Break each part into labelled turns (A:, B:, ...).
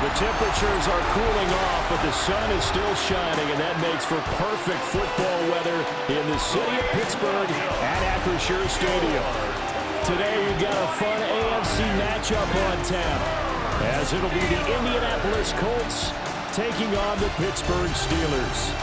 A: Well, the temperatures are cooling off, but the sun is still shining, and that makes for perfect football weather in the city of Pittsburgh at Acrisure Stadium. Today, we've got a fun AFC matchup on tap, as it'll be the Indianapolis Colts taking on the Pittsburgh Steelers.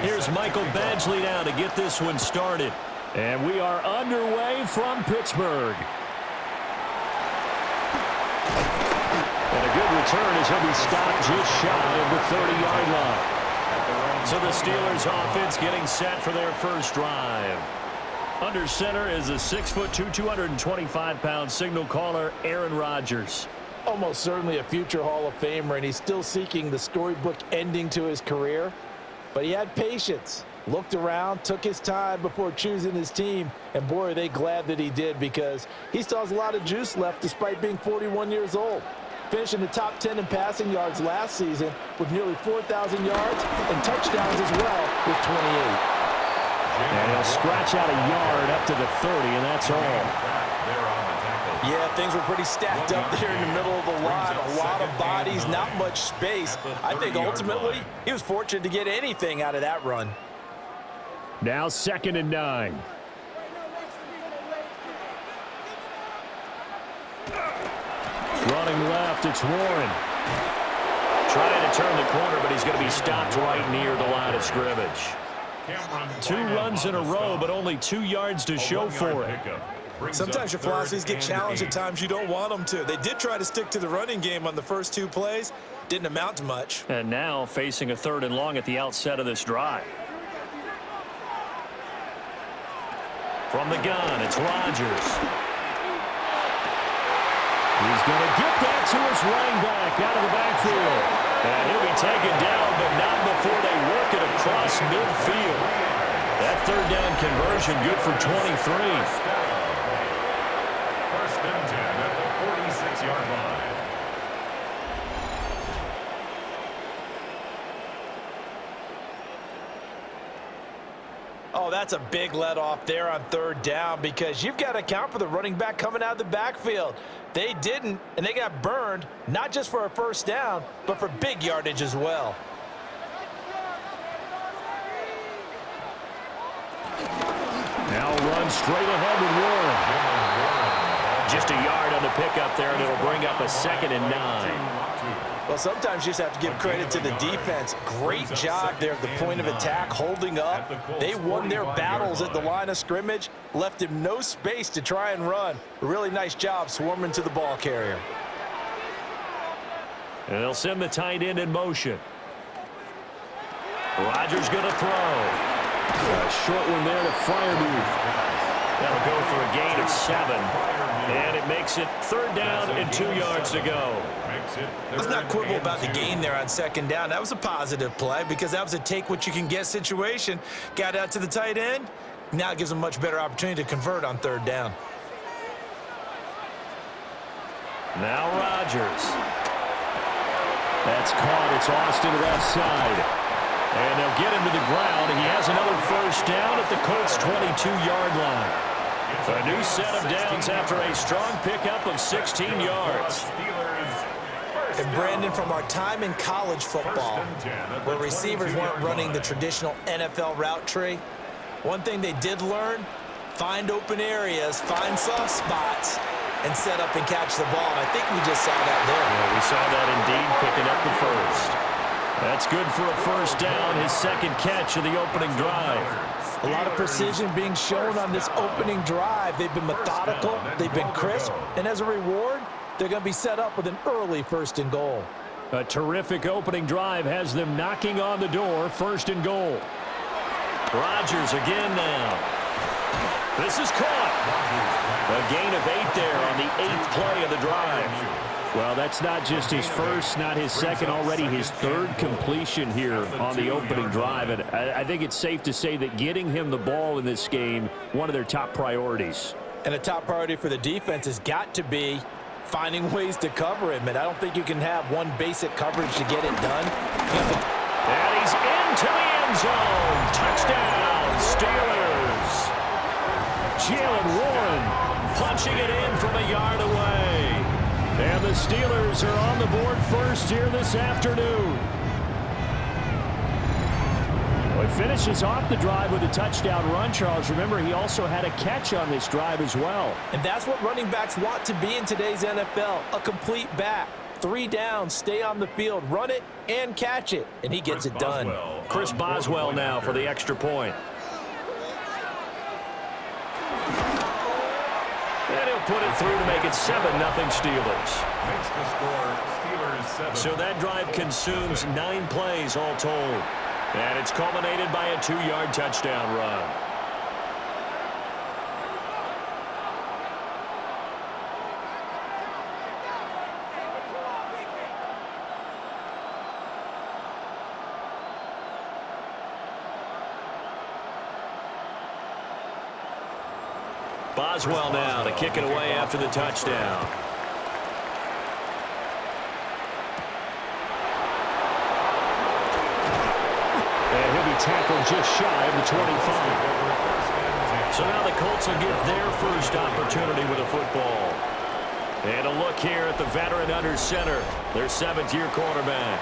A: Here's Michael Badgley now to get this one started. And we are underway from Pittsburgh. And a good return as he'll be stopped just shy of the 30-yard line. So the Steelers offense getting set for their first drive. Under center is a 6'2", 225-pound signal caller, Aaron Rodgers.
B: Almost certainly a future Hall of Famer, and he's still seeking the storybook ending to his career. But he had patience, looked around, took his time before choosing his team, and boy, are they glad that he did, because he still has a lot of juice left despite being 41 years old. Finishing the top 10 in passing yards last season with nearly 4,000 yards and touchdowns as well with 28.
A: And he'll scratch out a yard up to the 30, and that's all.
B: Yeah, things were pretty stacked up there in the middle of the line. A lot of bodies, not much space. I think ultimately he was fortunate to get anything out of that run.
A: Now 2nd and 9. Running left, it's Warren. Trying to turn the corner, but he's going to be stopped right near the line of scrimmage. 2 runs in a row, but only 2 yards to show for it.
C: Sometimes your philosophies get challenged at times you don't want them to. They did try to stick to the running game on the first 2 plays. Didn't amount to much.
A: And now facing a 3rd and long at the outset of this drive. From the gun, it's Rodgers. He's going to get that to his running back out of the backfield. And he'll be taken down, but not before they work it across midfield. That 3rd down conversion good for 23.
B: Oh, that's a big let off there on 3rd down, because you've got to account for the running back coming out of the backfield. They didn't, and they got burned, not just for a 1st down, but for big yardage as well.
A: Now run straight ahead with Warren. Just a yard on the pickup there, and it'll bring up a 2nd and 9.
B: Well, sometimes you just have to give credit to the defense. Great job there at the point of attack, holding up. They won their battles at the line of scrimmage, left him no space to try and run. A really nice job swarming to the ball carrier.
A: And they'll send the tight end in motion. Rodgers going to throw. A short one there to Freiermuth. That'll go for a gain of 7. And it makes it 3rd down and 2 yards to go.
B: Let's not quibble about the gain there on 2nd down. That was a positive play, because that was a take-what-you-can-get situation. Got out to the tight end. Now it gives them a much better opportunity to convert on 3rd down.
A: Now Rodgers. That's caught. It's Austin left side. And they'll get him to the ground. He has another 1st down at the Colts' 22-yard line. A new set of downs after a strong pickup of 16 yards.
B: And Brandon, from our time in college football, where receivers weren't running the traditional NFL route tree, one thing they did learn, find open areas, find soft spots, and set up and catch the ball. And I think we just saw that there.
A: Yeah, we saw that indeed, picking up the 1st. That's good for a 1st down, his 2nd catch of the opening drive.
B: A lot of precision being shown on this opening drive. They've been methodical, they've been crisp, and as a reward, they're going to be set up with an early 1st and goal.
A: A terrific opening drive has them knocking on the door, 1st and goal. Rodgers again now. This is caught. A gain of 8 there on the 8th play of the drive. Well, that's not just his first, not his second, already his third completion here on the opening drive. And I think it's safe to say that getting him the ball in this game, one of their top priorities.
B: And a top priority for the defense has got to be finding ways to cover him. And I don't think you can have one basic coverage to get it done.
A: And he's into the end zone. Touchdown, Steelers. Jalen Warren punching it in from a yard away. And the Steelers are on the board first here this afternoon. Well, he finishes off the drive with a touchdown run, Charles. Remember, he also had a catch on this drive as well.
B: And that's what running backs want to be in today's NFL, a complete back. 3 downs, stay on the field, run it, and catch it. And he gets it done.
A: Chris Boswell now for the extra point. And he'll put it through to make it 7-0 Steelers.
D: Makes the score Steelers 7.
A: So that drive consumes 9 plays all told. And it's culminated by a 2-yard touchdown run. Boswell now to kick it away after the touchdown. And he'll be tackled just shy of the 25. So now the Colts will get their first opportunity with a football. And a look here at the veteran under center, their 7th-year quarterback.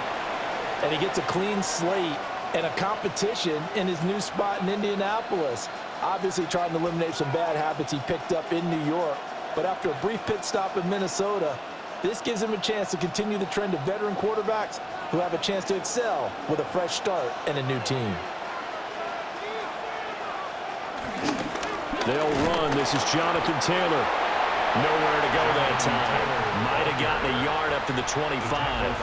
B: And he gets a clean slate and a competition in his new spot in Indianapolis. Obviously trying to eliminate some bad habits he picked up in New York. But after a brief pit stop in Minnesota, this gives him a chance to continue the trend of veteran quarterbacks who have a chance to excel with a fresh start and a new team.
A: They'll run. This is Jonathan Taylor. Nowhere to go that time. Might have gotten a yard up to the 25.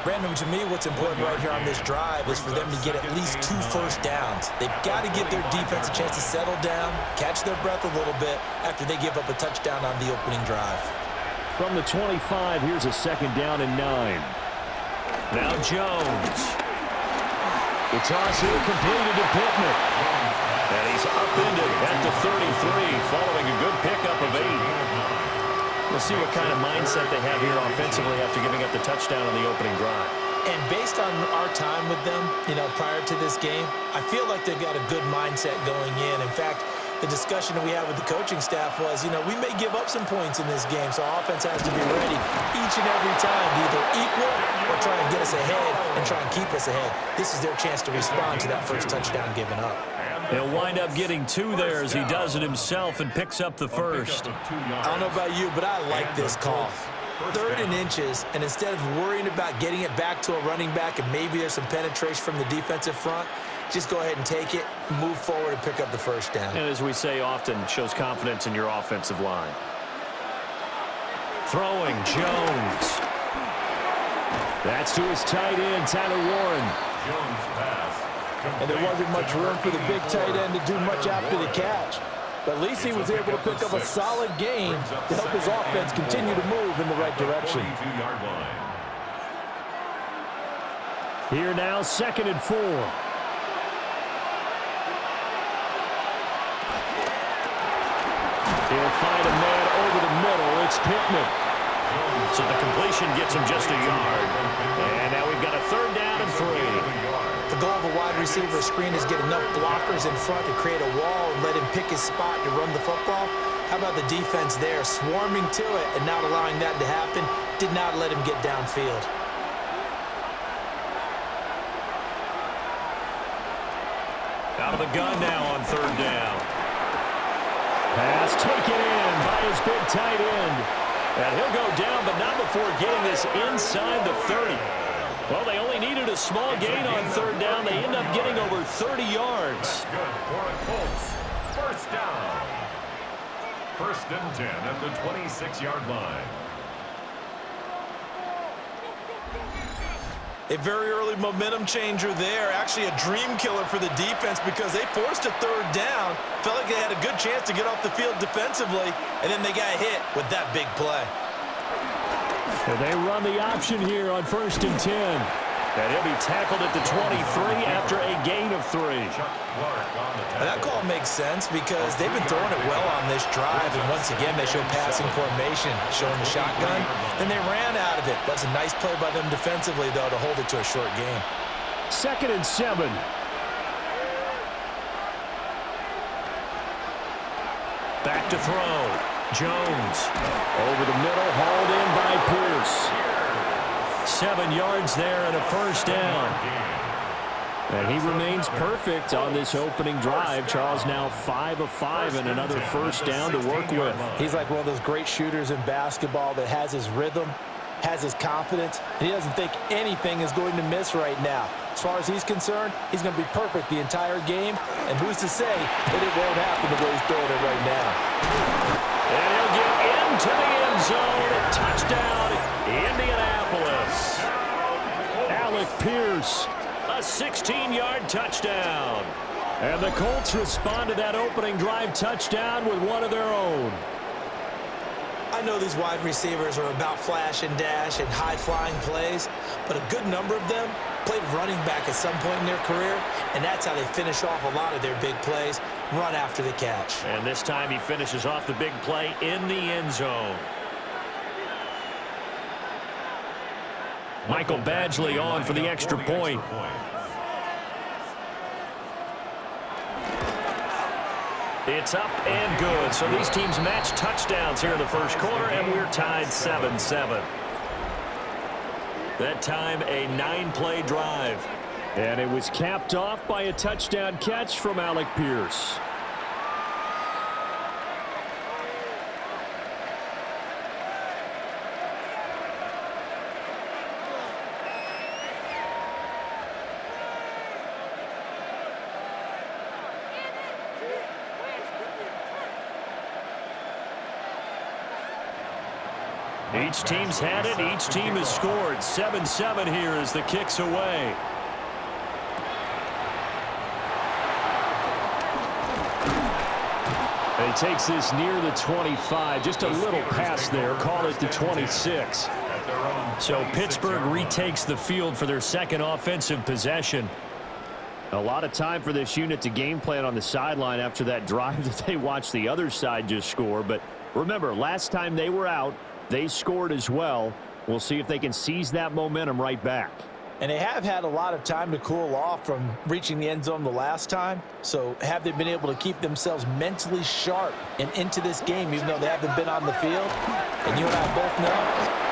C: Brandon, to me, what's important right here on this drive is for them to get at least 2 first downs. They've got to give their defense a chance to settle down, catch their breath a little bit after they give up a touchdown on the opening drive.
A: From the 25, here's a 2nd down and 9. Now Jones. The toss here completed to Pittman. And he's upended at the 33 following a good pickup of 8. We'll see what kind of mindset they have here offensively after giving up the touchdown on the opening drive.
B: And based on our time with them, prior to this game, I feel like they've got a good mindset going in. In fact, the discussion that we had with the coaching staff was, we may give up some points in this game, so our offense has to be ready each and every time to either equal or try and get us ahead and try and keep us ahead. This is their chance to respond to that first touchdown given up.
A: He'll wind up getting 2 there as he does it himself and picks up the first.
C: I don't know about you, but I like this call. 3rd and inches, and instead of worrying about getting it back to a running back and maybe there's some penetration from the defensive front, just go ahead and take it, move forward, and pick up the first down.
A: And as we say often, shows confidence in your offensive line. Throwing, Jones. That's to his tight end, Tyler Warren.
D: Jones pass.
B: And there wasn't much room for the big tight end to do much after the catch. But at least he was able to pick up a solid gain to help his offense continue to move in the right direction.
A: Here now, 2nd and 4. He'll find a man over the middle. It's Pittman. So the completion gets him just a yard. And now we've got a 3rd down and 3.
B: The goal of a wide receiver screen is get enough blockers in front to create a wall and let him pick his spot to run the football. How about the defense there, swarming to it and not allowing that to happen? Did not let him get downfield.
A: Out of the gun now on 3rd down. Pass taken in by his big tight end. And he'll go down, but not before getting this inside the 30. Well, they only needed a small gain on 3rd down. They end up getting over 30 yards.
D: Good for a Colts. First down. 1st and 10 at the 26-yard line.
C: A very early momentum changer there. Actually a dream killer for the defense because they forced a 3rd down. Felt like they had a good chance to get off the field defensively, and then they got hit with that big play.
A: And they run the option here on 1st and 10. And he'll be tackled at the 23 after a gain of 3.
C: And that call makes sense because they've been throwing it well on this drive. And once again, they show passing formation, showing the shotgun. Then they ran out of it. That's a nice play by them defensively, though, to hold it to a short gain.
A: 2nd and 7. Back to throw. Jones. Over the middle, hauled in by Pierce. 7 yards there and a 1st down. And he remains perfect on this opening drive. Charles now 5 of 5 and another 1st down to work with.
C: He's like one of those great shooters in basketball that has his rhythm, has his confidence, and he doesn't think anything is going to miss right now. As far as he's concerned, he's going to be perfect the entire game, and who's to say that it won't happen the way he's throwing it right now.
A: And he'll get into the end zone. Touchdown, Indianapolis. Alec Pierce, a 16-yard touchdown. And the Colts respond to that opening drive touchdown with one of their own.
C: I know these wide receivers are about flash and dash and high-flying plays, but a good number of them played running back at some point in their career, and that's how they finish off a lot of their big plays, run after the catch.
A: And this time he finishes off the big play in the end zone. Michael Badgley on for the extra point. It's up and good. So these teams match touchdowns here in the first quarter, and we're tied 7-7. That time a 9-play drive. And it was capped off by a touchdown catch from Alec Pierce. Each team's had it. Each team has scored. 7-7 here as the kick's away. And he takes this near the 25. Just a little pass there. Call it the 26. So Pittsburgh retakes the field for their second offensive possession. A lot of time for this unit to game plan on the sideline after that drive that they watched the other side just score. But remember, last time they were out, they scored as well. We'll see if they can seize that momentum right back.
C: And they have had a lot of time to cool off from reaching the end zone the last time. So have they been able to keep themselves mentally sharp and into this game, even though they haven't been on the field? And you and I both know,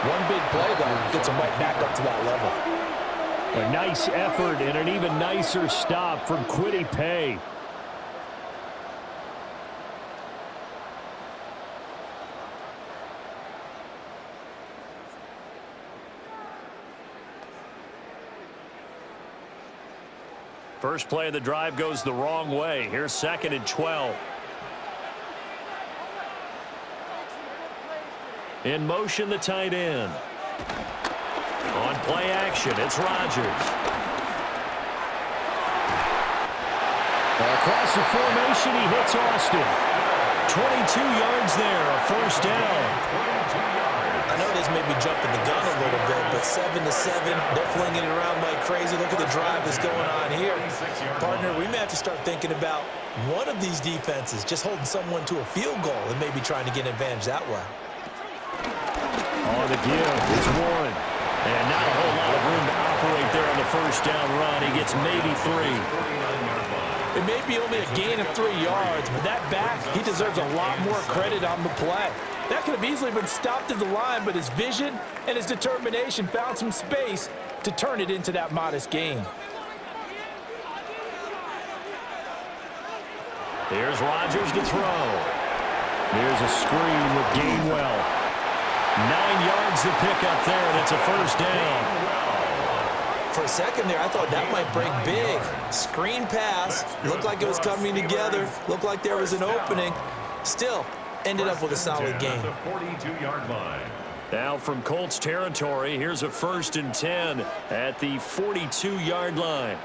C: one big play, though, gets them right back up to that level.
A: A nice effort and an even nicer stop from Kwity Paye. First play of the drive goes the wrong way. Here's 2nd and 12. In motion, the tight end. On play action, it's Rodgers. Across the formation, he hits Austin. 22 yards there, a 1st down.
C: I know this may be jumping the gun a little bit, but 7-7, they're flinging it around like crazy. Look at the drive that's going on here. Partner, we may have to start thinking about one of these defenses just holding someone to a field goal and maybe trying to get an advantage that way.
A: On the give, it's Warren. And not a whole lot of room to operate there on the 1st down run. He gets maybe 3.
C: It may be only a gain of 3 yards, but that back, he deserves a lot more credit on the play. That could have easily been stopped at the line, but his vision and his determination found some space to turn it into that modest gain.
A: Here's Rodgers to throw. Here's a screen with Gainwell. 9 yards to pick up there, and it's a 1st down.
C: For a second there, I thought that might break big. Screen pass. Looked like it was coming together. Looked like there was an opening. Still, ended up with a solid game.
A: Now from Colts territory, here's a 1st and 10 at the 42-yard line.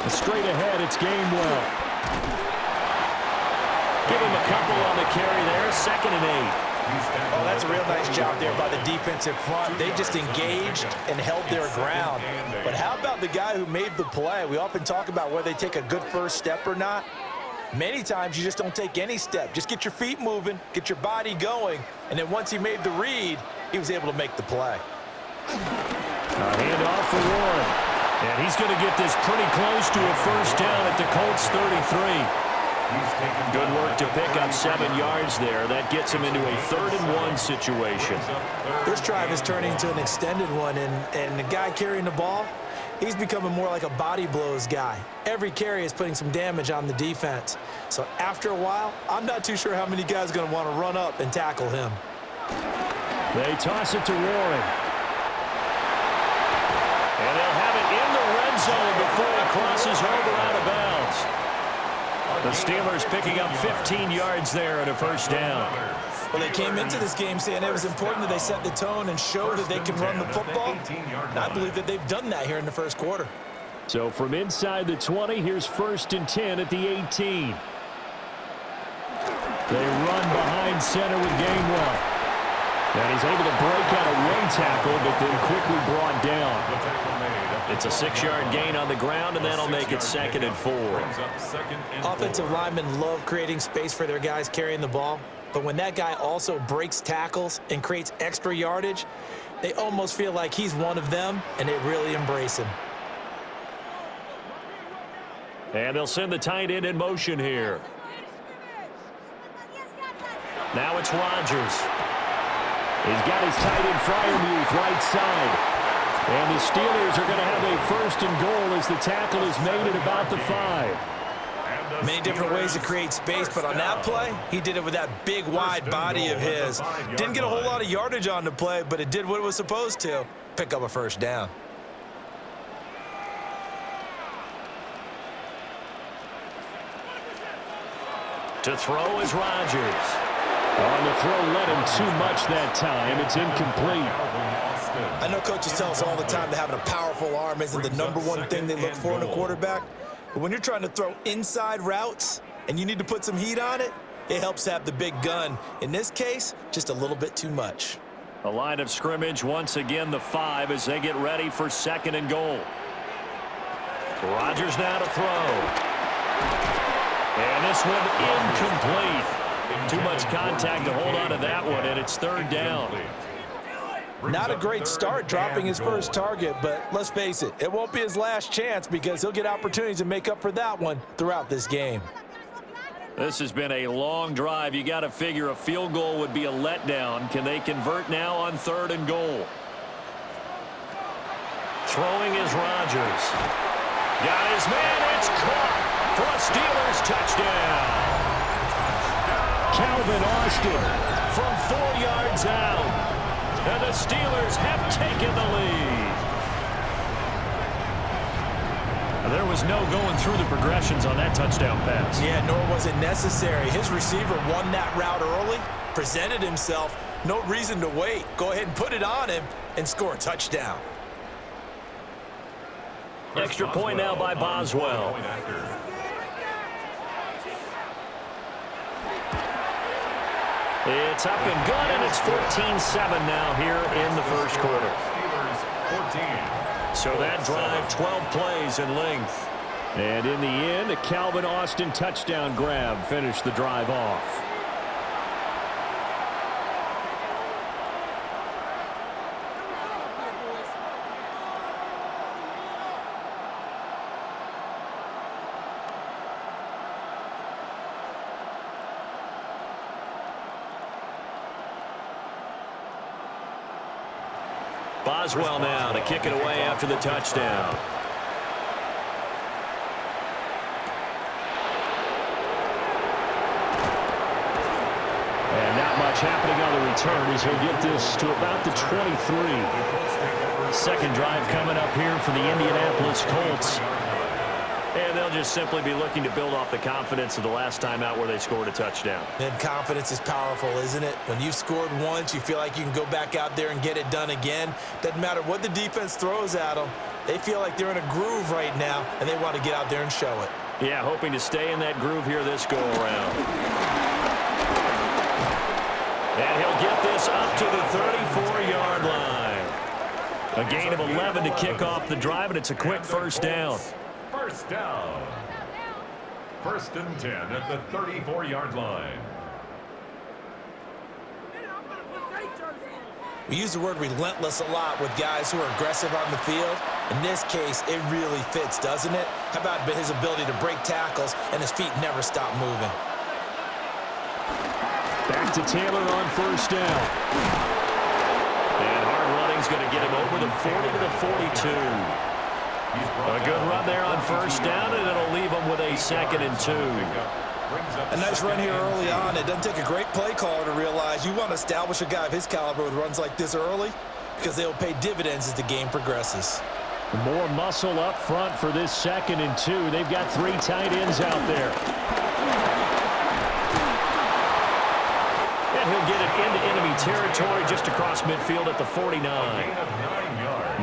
A: Straight ahead, it's Gainwell. Give him a couple on the carry there. 2nd and 8.
C: Oh, that's a real nice job there by the defensive front. They just engaged and held their ground. But how about the guy who made the play? We often talk about whether they take a good first step or not. Many times you just don't take any step. Just get your feet moving, get your body going, and then once he made the read, he was able to make the play.
A: Handoff for Warren. And he's going to get this pretty close to a first down at the Colts 33. Good work to pick up 7 yards there. That gets him into a 3rd-and-1 situation.
C: This drive is turning into an extended one, and the guy carrying the ball, he's becoming more like a body blows guy. Every carry is putting some damage on the defense. So after a while, I'm not too sure how many guys are going to want to run up and tackle him.
A: They toss it to Warren. And they'll have it in the red zone before it crosses over out of bounds. The Steelers picking up 15 yards there and a first down.
C: Well, they came into this game saying it was important that they set the tone and show that they can run the football. And I believe that they've done that here in the first quarter.
A: So from inside the 20, here's 1st and 10 at the 18. They run behind center with Gainwell. And he's able to break out a one tackle, but then quickly brought down. It's a 6-yard gain on the ground, and that'll make it 2nd and 4.
C: Offensive linemen love creating space for their guys carrying the ball, but when that guy also breaks tackles and creates extra yardage, they almost feel like he's one of them, and they really embrace him.
A: And they'll send the tight end in motion here. Now it's Rodgers. He's got his tight end Freiermuth right side. And the Steelers are going to have a 1st and goal as the tackle is made at about the 5.
C: Many different ways to create space, but on that play, he did it with that big, wide body of his. Didn't get a whole lot of yardage on the play, but it did what it was supposed to, pick up a first down.
A: To throw is Rodgers. On the throw, led him too much that time. It's incomplete.
C: I know coaches tell us all the time that having a powerful arm isn't the #1 thing they look for in a quarterback. But when you're trying to throw inside routes and you need to put some heat on it, it helps have the big gun. In this case, just a little bit too much.
A: A line of scrimmage, once again the 5 as they get ready for 2nd and goal. Rodgers now to throw. And this one incomplete. Too much contact to hold on to that one, and it's 3rd down.
C: Not a great start dropping his first target, but let's face it, it won't be his last chance because he'll get opportunities to make up for that one throughout this game.
A: This has been a long drive. You got to figure a field goal would be a letdown. Can they convert now on 3rd and goal? Throwing is Rodgers. Got his man. It's caught for a Steelers touchdown. Calvin Austin from 4 yards out. And the Steelers have taken the lead. There was no going through the progressions on that touchdown pass.
C: Yeah, nor was it necessary. His receiver won that route early, presented himself. No reason to wait. Go ahead and put it on him and score a touchdown.
A: Extra point now by Boswell. It's up and good, and it's 14-7 now here in the first quarter. So that drive, 12 plays in length. And in the end, a Calvin Austin touchdown grab finished the drive off. Boswell now to kick it away after the touchdown. And not much happening on the return as he'll get this to about the 23. Second drive coming up here for the Indianapolis Colts. And they'll just simply be looking to build off the confidence of the last time out where they scored a touchdown.
C: And confidence is powerful, isn't it? When you've scored once, you feel like you can go back out there and get it done again. Doesn't matter what the defense throws at them. They feel like they're in a groove right now, and they want to get out there and show it.
A: Yeah, hoping to stay in that groove here this go-around. And he'll get this up to the 34-yard line. A gain of 11 to kick off the drive, and it's a quick first down.
D: First down. 1st and 10 at the 34-yard line.
C: We use the word relentless a lot with guys who are aggressive on the field. In this case, it really fits, doesn't it? How about his ability to break tackles and his feet never stop moving?
A: Back to Taylor on first down. And hard running's going to get him over the 40 to the 42. A good run there on first down, and it'll leave him with a 2nd and 2.
C: A nice run here early on. It doesn't take a great play caller to realize you want to establish a guy of his caliber with runs like this early because they will pay dividends as the game progresses.
A: More muscle up front for this 2nd and 2. They've got 3 tight ends out there. And he'll get it into enemy territory just across midfield at the 49.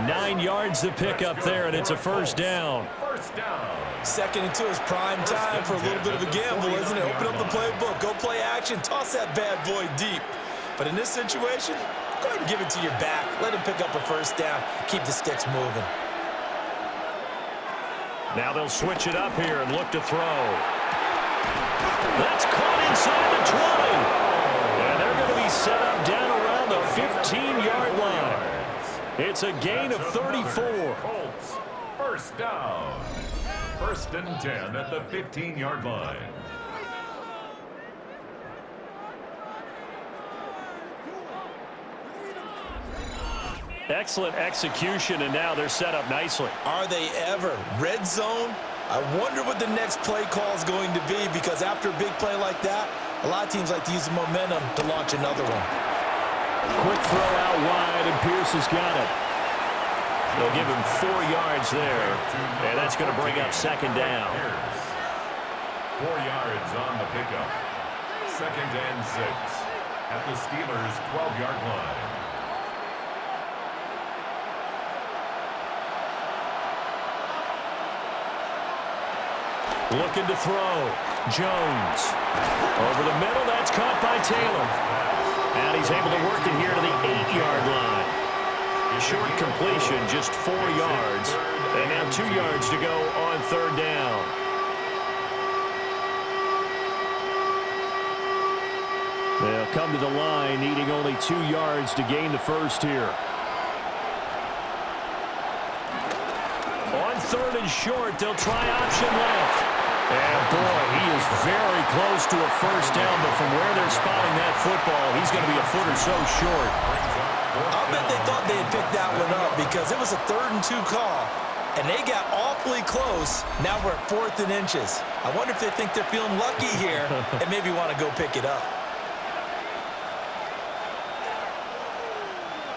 A: 9 yards to pick up there, and it's a first down.
C: 2nd and 2 is prime time for a little bit of a gamble, isn't it? Open up the playbook, go play action, toss that bad boy deep. But in this situation, go ahead and give it to your back. Let him pick up a first down. Keep the sticks moving.
A: Now they'll switch it up here and look to throw. That's caught inside the 20. And they're going to be set up down around the 15-yard line. It's a gain of 34.
D: Colts, first down. 1st and 10 at the 15-yard line.
A: Excellent execution, and now they're set up nicely.
C: Are they ever? Red zone? I wonder what the next play call is going to be, because after a big play like that, a lot of teams like to use the momentum to launch another one.
A: Quick throw out wide, and Pierce has got it. They'll give him 4 yards there, and that's going to bring up 2nd down.
D: 4 yards on the pickup. 2nd and 6 at the Steelers' 12-yard line.
A: Looking to throw. Jones. Over the middle, that's caught by Taylor. And he's able to work it here to the 8-yard line. Short completion, just 4 yards. And now 2 yards to go on 3rd down. They'll come to the line, needing only 2 yards to gain the first here. On 3rd and short, they'll try option left. And boy, he is very close to a first down, but from where they're spotting that football, he's going to be a foot or so short.
C: I'll bet they thought they had picked that one up because it was a 3rd and 2 call, and they got awfully close. Now we're at 4th and inches. I wonder if they think they're feeling lucky here and maybe want to go pick it up.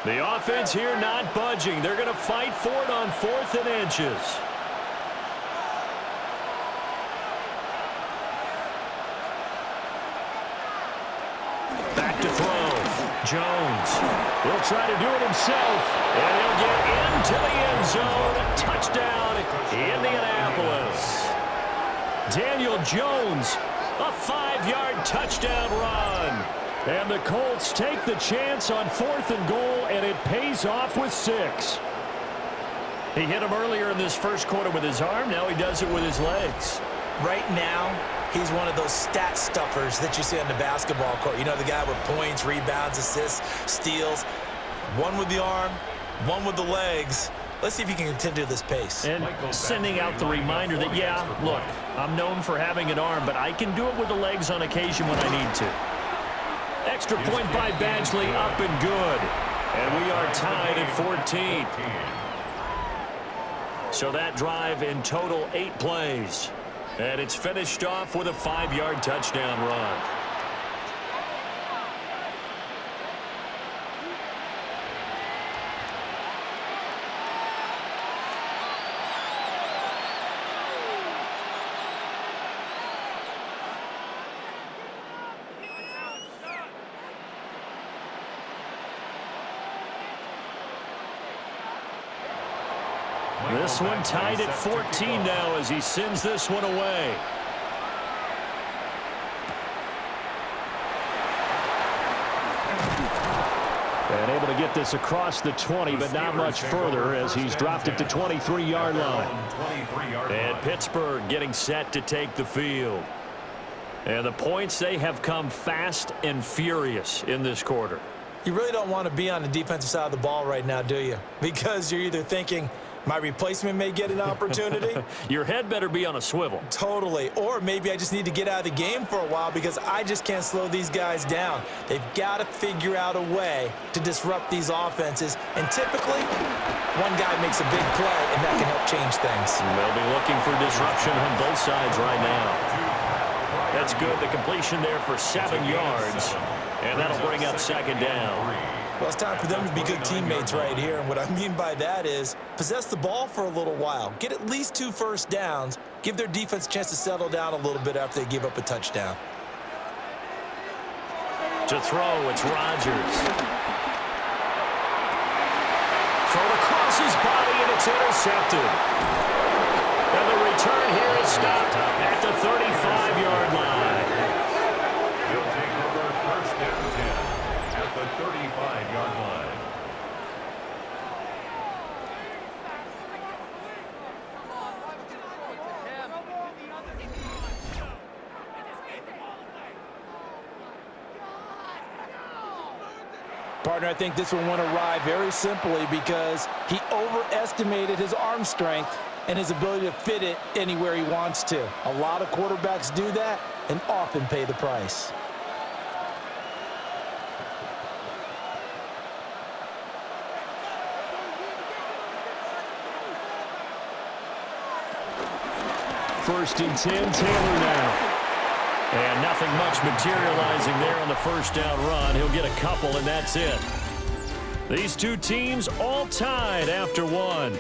A: The offense here not budging. They're going to fight for it on 4th and inches. Back to throw. Jones. He'll try to do it himself. And he'll get into the end zone. Touchdown, Indianapolis. Daniel Jones, a 5-yard touchdown run. And the Colts take the chance on 4th and goal, and it pays off with 6. He hit him earlier in this first quarter with his arm. Now he does it with his legs.
C: Right now, he's one of those stat stuffers that you see on the basketball court. You know, the guy with points, rebounds, assists, steals. One with the arm, one with the legs. Let's see if he can continue this pace.
A: And sending out the reminder that, yeah, look, I'm known for having an arm, but I can do it with the legs on occasion when I need to. Extra point by Badgley, up and good. And we are tied at 14. So that drive in total 8 plays. And it's finished off with a 5-yard touchdown run. This one tied at 14 now as he sends this one away. get this across the 20, but not much further as he's dropped it to 23-yard line. And Pittsburgh getting set to take the field. And the points, they have come fast and furious in this quarter.
C: You really don't want to be on the defensive side of the ball right now, do you? Because you're either thinking, my replacement may get an opportunity.
A: Your head better be on a swivel.
C: Totally. Or maybe I just need to get out of the game for a while because I just can't slow these guys down. They've got to figure out a way to disrupt these offenses. And typically, one guy makes a big play, and that can help change things.
A: They'll be looking for disruption on both sides right now. That's good. The completion there for 7 yards. And that'll bring up second down.
C: Well, it's time for them to be good teammates right here. And what I mean by that is possess the ball for a little while. Get at least 2 first downs. Give their defense a chance to settle down a little bit after they give up a touchdown.
A: To throw, it's Rodgers. Thrown across his body, and it's intercepted. And the return here is stopped at the 35-yard line.
D: He'll take over first and 10 at the 35-yard line.
B: Partner, I think this one won't arrive very simply because he overestimated his arm strength and his ability to fit it anywhere he wants to. A lot of quarterbacks do that and often pay the price.
A: First and 10, Taylor now. And nothing much materializing there on the first down run. He'll get a couple, and that's it. These two teams all tied after one.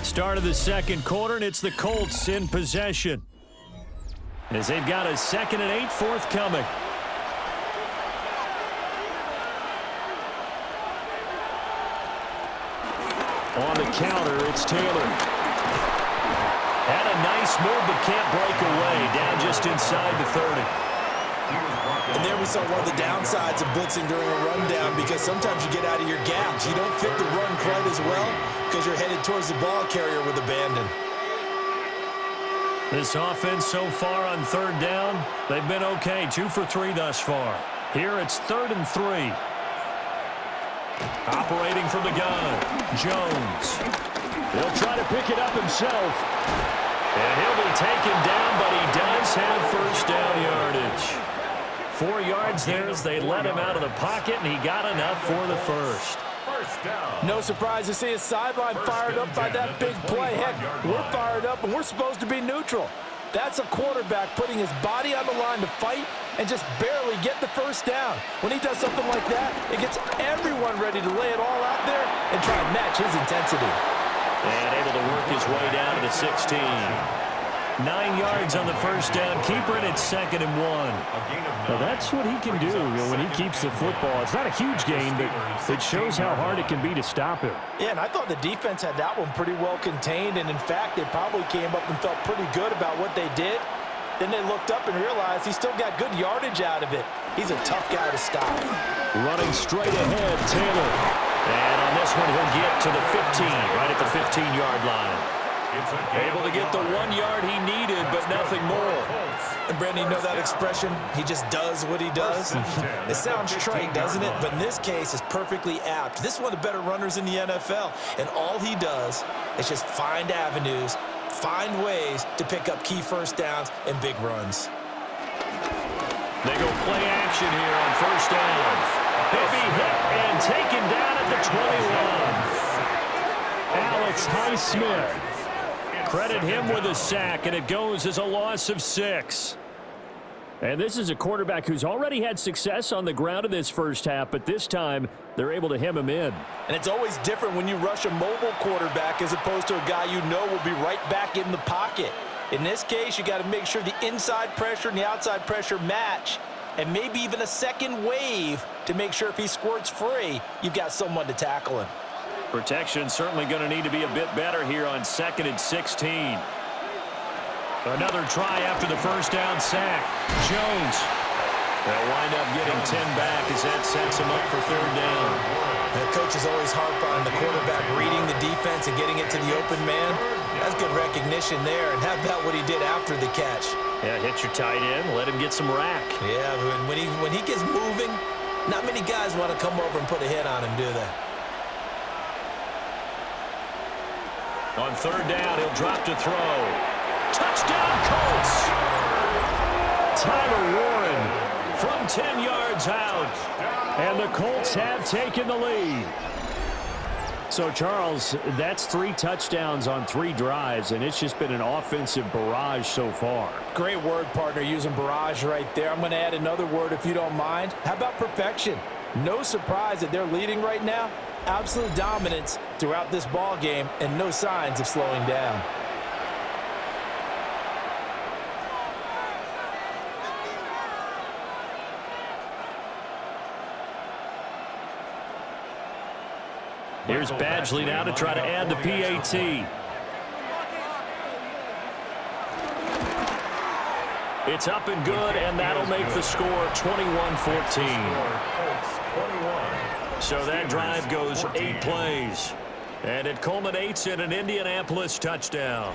A: Start of the second quarter, and it's the Colts in possession, as they've got a 2nd and 8 forthcoming. On the counter, it's Taylor. Had a nice move, but can't break away. Down just inside the 30.
C: And there we saw one of the downsides of blitzing during a rundown because sometimes you get out of your gaps. You don't fit the run quite as well because you're headed towards the ball carrier with abandon.
A: This offense so far on 3rd down, they've been okay. 2 for 3 thus far. Here it's 3rd and 3. Operating from the gun, Jones. He'll try to pick it up himself. And he'll be taken down, but he does have first down yardage. 4 yards there as they let him out of the pocket, and he got enough for the first.
B: No surprise to see his sideline fired up by that big play. Heck, we're fired up, and we're supposed to be neutral. That's a quarterback putting his body on the line to fight and just barely get the first down. When he does something like that, it gets everyone ready to lay it all out there and try and match his intensity.
A: And able to work his way down to the 16. 9 yards on the first down. Keeper it at 2nd and 1. Now that's what he can do when he keeps the football. It's not a huge gain, but it shows how hard it can be to stop him.
B: Yeah, and I thought the defense had that one pretty well contained, and in fact, they probably came up and felt pretty good about what they did. Then they looked up and realized he still got good yardage out of it. He's a tough guy to stop.
A: Running straight ahead, Taylor. And on this one, he'll get to the 15, right at the 15-yard line. Able to get the 1 yard he needed, but nothing more.
C: And Brandon, you know that expression? He just does what he does. It sounds trite, doesn't it? But in this case, it's perfectly apt. This is one of the better runners in the NFL. And all he does is just find avenues, find ways to pick up key first downs and big runs.
A: They go play action here on first down. He'll be hit and taken down at the 21. Alex Highsmith. Credit him with a sack, and it goes as a loss of 6. And this is a quarterback who's already had success on the ground in this first half, but this time they're able to hem him in.
B: And it's always different when you rush a mobile quarterback as opposed to a guy you know will be right back in the pocket. In this case, you got to make sure the inside pressure and the outside pressure match, and maybe even a second wave to make sure if he squirts free, you've got someone to tackle him.
A: Protection certainly going to need to be a bit better here on 2nd and 16. Another try after the first down sack. Jones. They'll wind up getting 10 back as that sets him up for third down.
C: The coach is always harp on the quarterback reading the defense and getting it to the open man. That's good recognition there. And how about what he did after the catch?
A: Yeah, hit your tight end, let him get some rack.
C: Yeah, when he gets moving, not many guys want to come over and put a hit on him, do they?
A: On third down, he'll drop to throw. Touchdown, Colts! Tyler Warren from 10 yards out. And the Colts have taken the lead. So, Charles, that's 3 touchdowns on 3 drives, and it's just been an offensive barrage so far.
B: Great word, partner, using barrage right there. I'm going to add another word if you don't mind. How about perfection? No surprise that they're leading right now. Absolute dominance throughout this ball game and no signs of slowing down.
A: Here's Badgley now to try to add the PAT. It's up and good, and that'll make the score 21-14. So that drive goes 8 plays, and it culminates in an Indianapolis touchdown.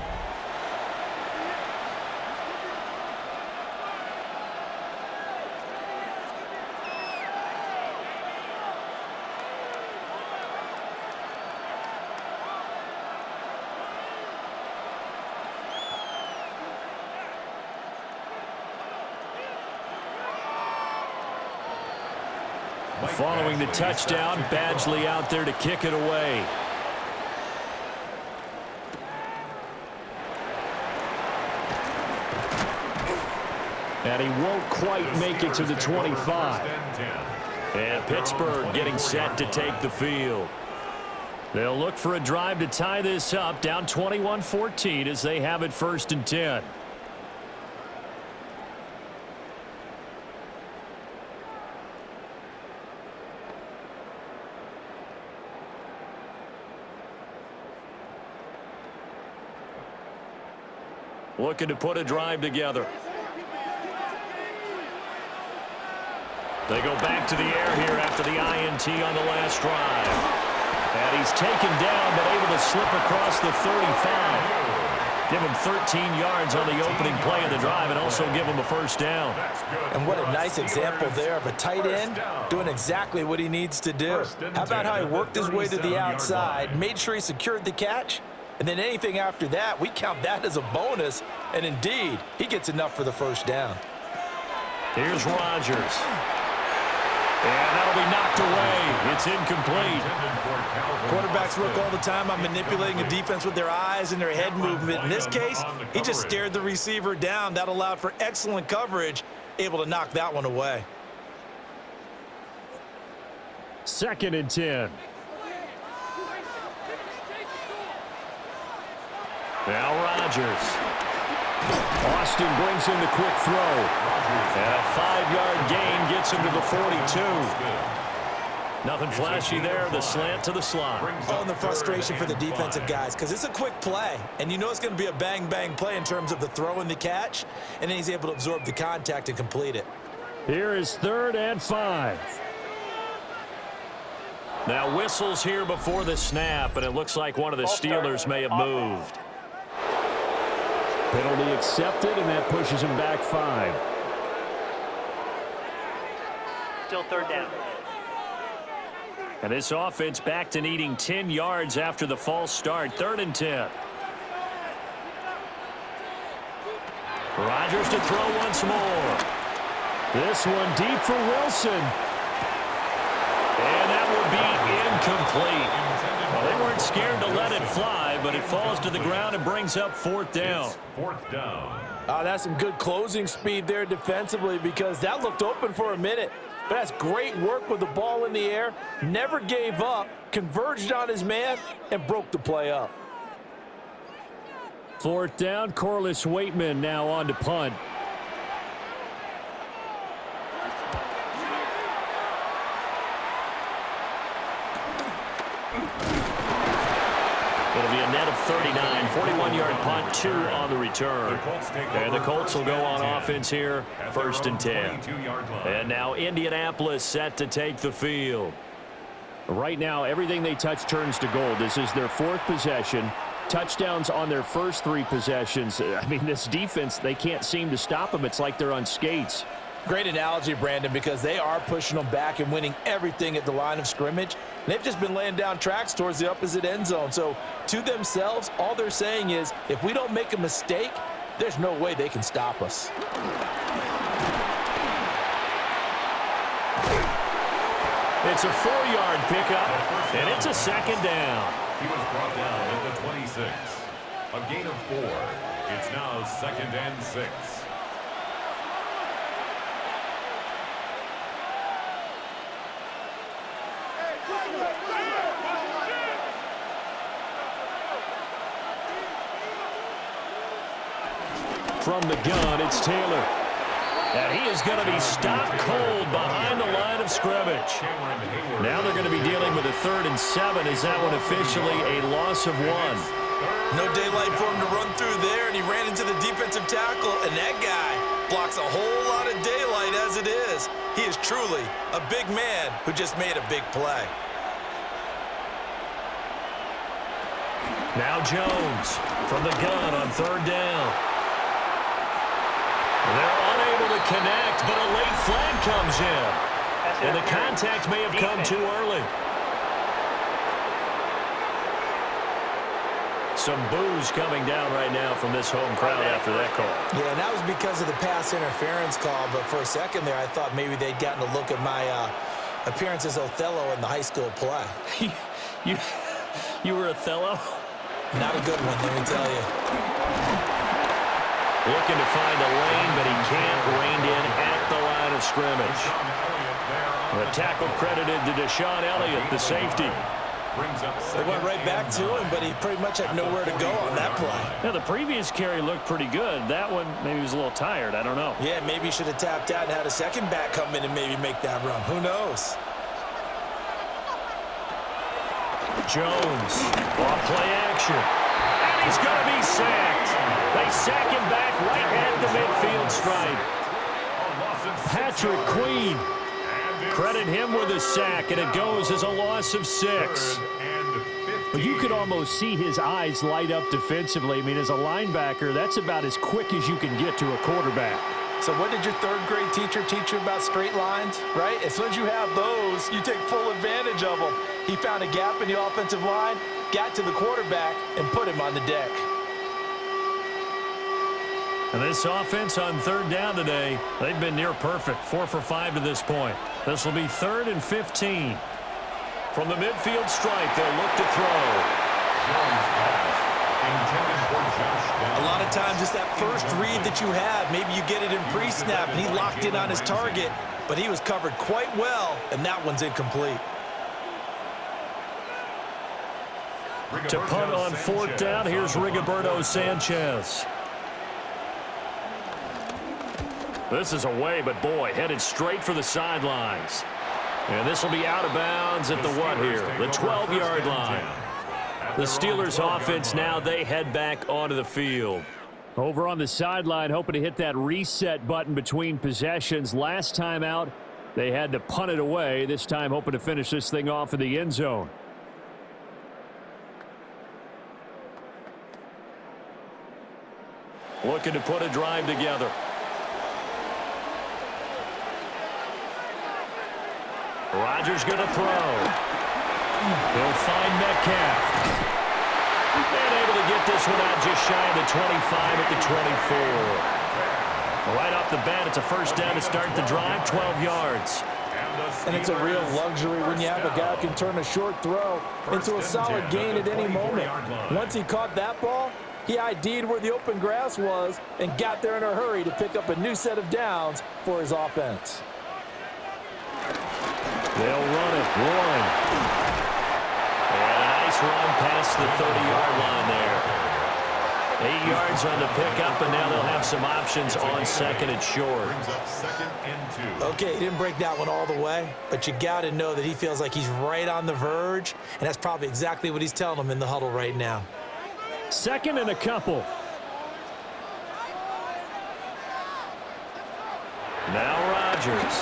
A: Following the touchdown, Badgley out there to kick it away. And he won't quite make it to the 25. And Pittsburgh getting set to take the field. They'll look for a drive to tie this up, down 21-14 as they have it 1st and 10. Looking to put a drive together. They go back to the air here after the INT on the last drive. And he's taken down but able to slip across the 35. Give him 13 yards on the opening play of the drive and also give him a first down.
C: And what a nice example there of a tight end doing exactly what he needs to do. How about how he worked his way to the outside, made sure he secured the catch, and then anything after that, we count that as a bonus. And indeed, he gets enough for the first down.
A: Here's Rodgers. And that'll be knocked away. It's incomplete.
C: Quarterbacks work all the time on manipulating a defense with their eyes and their head movement. In this case, he just stared the receiver down. That allowed for excellent coverage, able to knock that one away.
A: 2nd and 10. Now Rodgers. Austin brings in the quick throw. And a 5-yard gain gets him to the 42. Nothing flashy there. The slant to the slot.
C: Oh, and the frustration for the defensive guys, because it's a quick play. And you know it's going to be a bang-bang play in terms of the throw and the catch. And then he's able to absorb the contact and complete it.
A: Here is 3rd and 5. Now whistles here before the snap, and it looks like one of the Steelers may have moved. Penalty accepted, and that pushes him back 5.
E: Still 3rd down.
A: And this offense back to needing 10 yards after the false start. 3rd and 10. Rodgers to throw once more. This one deep for Wilson. And that will be incomplete. Well, they weren't scared to let it fly, but it falls to the ground and brings up 4th down.
D: 4th down.
B: That's some good closing speed there defensively, because that looked open for a minute. But that's great work with the ball in the air. Never gave up, converged on his man, and broke the play up.
A: 4th down, Corliss Waitman now on to punt. It'll be a net of 39. 41-yard punt, 2 on the return. And the Colts will go on offense here, 1st and 10. And now Indianapolis set to take the field. Right now, everything they touch turns to gold. This is their 4th possession. Touchdowns on their first 3 possessions. I mean, this defense, they can't seem to stop them. It's like they're on skates.
B: Great analogy, Brandon, because they are pushing them back and winning everything at the line of scrimmage. They've just been laying down tracks towards the opposite end zone. So to themselves, all they're saying is, if we don't make a mistake, there's no way they can stop us.
A: It's a 4-yard pickup, and it's a 2nd down.
D: He was brought down at the 26. A gain of 4. It's now 2nd and 6.
A: From the gun, it's Taylor. And he is going to be stopped cold behind the line of scrimmage. Now they're going to be dealing with a 3rd and 7. Is that one officially a loss of 1?
C: No daylight for him to run through there, and he ran into the defensive tackle, and that guy blocks a whole lot of daylight as it is. He is truly a big man who just made a big play.
A: Now Jones from the gun on 3rd down. They're unable to connect, but a late flag comes in. And the contact may have come too early. Some boos coming down right now from this home crowd after that call.
C: Yeah, and that was because of the pass interference call, but for a second there, I thought maybe they'd gotten a look at my appearance as Othello in the high school play.
A: You were Othello?
C: Not a good one, let me tell you.
A: Looking to find a lane, but he can't. Reined in at the line of scrimmage. The tackle credited to Deshaun Elliott, the safety.
C: They went right back to him, but he pretty much had nowhere to go on that play.
A: Now, the previous carry looked pretty good. That one, maybe he was a little tired. I don't know.
C: Yeah, maybe he should have tapped out and had a second back come in and maybe make that run. Who knows?
A: Jones, off play action. And he's going to be sacked. They sack him back right at the midfield stripe. Patrick Queen. Credit him with a sack, and it goes as a loss of 6. But you could almost see his eyes light up defensively. I mean, as a linebacker, that's about as quick as you can get to a quarterback.
B: So what did your 3rd grade teacher teach you about straight lines, right? As soon as you have those, you take full advantage of them. He found a gap in the offensive line, got to the quarterback, and put him on the deck.
A: And this offense on 3rd down today, they've been near perfect, 4 for 5 to this point. This will be 3rd and 15. From the midfield stripe, they'll look to throw.
C: A lot of times it's that first read that you have. Maybe you get it in pre-snap, and he locked in on his target, but he was covered quite well, and that one's incomplete.
A: To punt on 4th down, here's Rigoberto Sanchez. This is away, but boy, headed straight for the sidelines. And this will be out of bounds at the what here? The 12-yard line. The Steelers offense now, they head back onto the field. Over on the sideline, hoping to hit that reset button between possessions. Last time out, they had to punt it away. This time, hoping to finish this thing off in the end zone. Looking to put a drive together. Rodgers going to throw. He'll find Metcalf. And able to get this one out just shy of the 25 at the 24. Right off the bat, it's a 1st down to start the drive, 12 yards.
B: And it's a real luxury when you have a guy who can turn a short throw into a solid gain at any moment. Once he caught that ball, he ID'd where the open grass was and got there in a hurry to pick up a new set of downs for his offense.
A: They'll run it. Warren. And a nice run past the 30-yard line there. 8 yards on the pickup, and now they'll have some options on 2nd and short.
C: Okay, he didn't break that one all the way, but you got to know that he feels like he's right on the verge, and that's probably exactly what he's telling them in the huddle right now.
A: 2nd and a couple. Now Rodgers.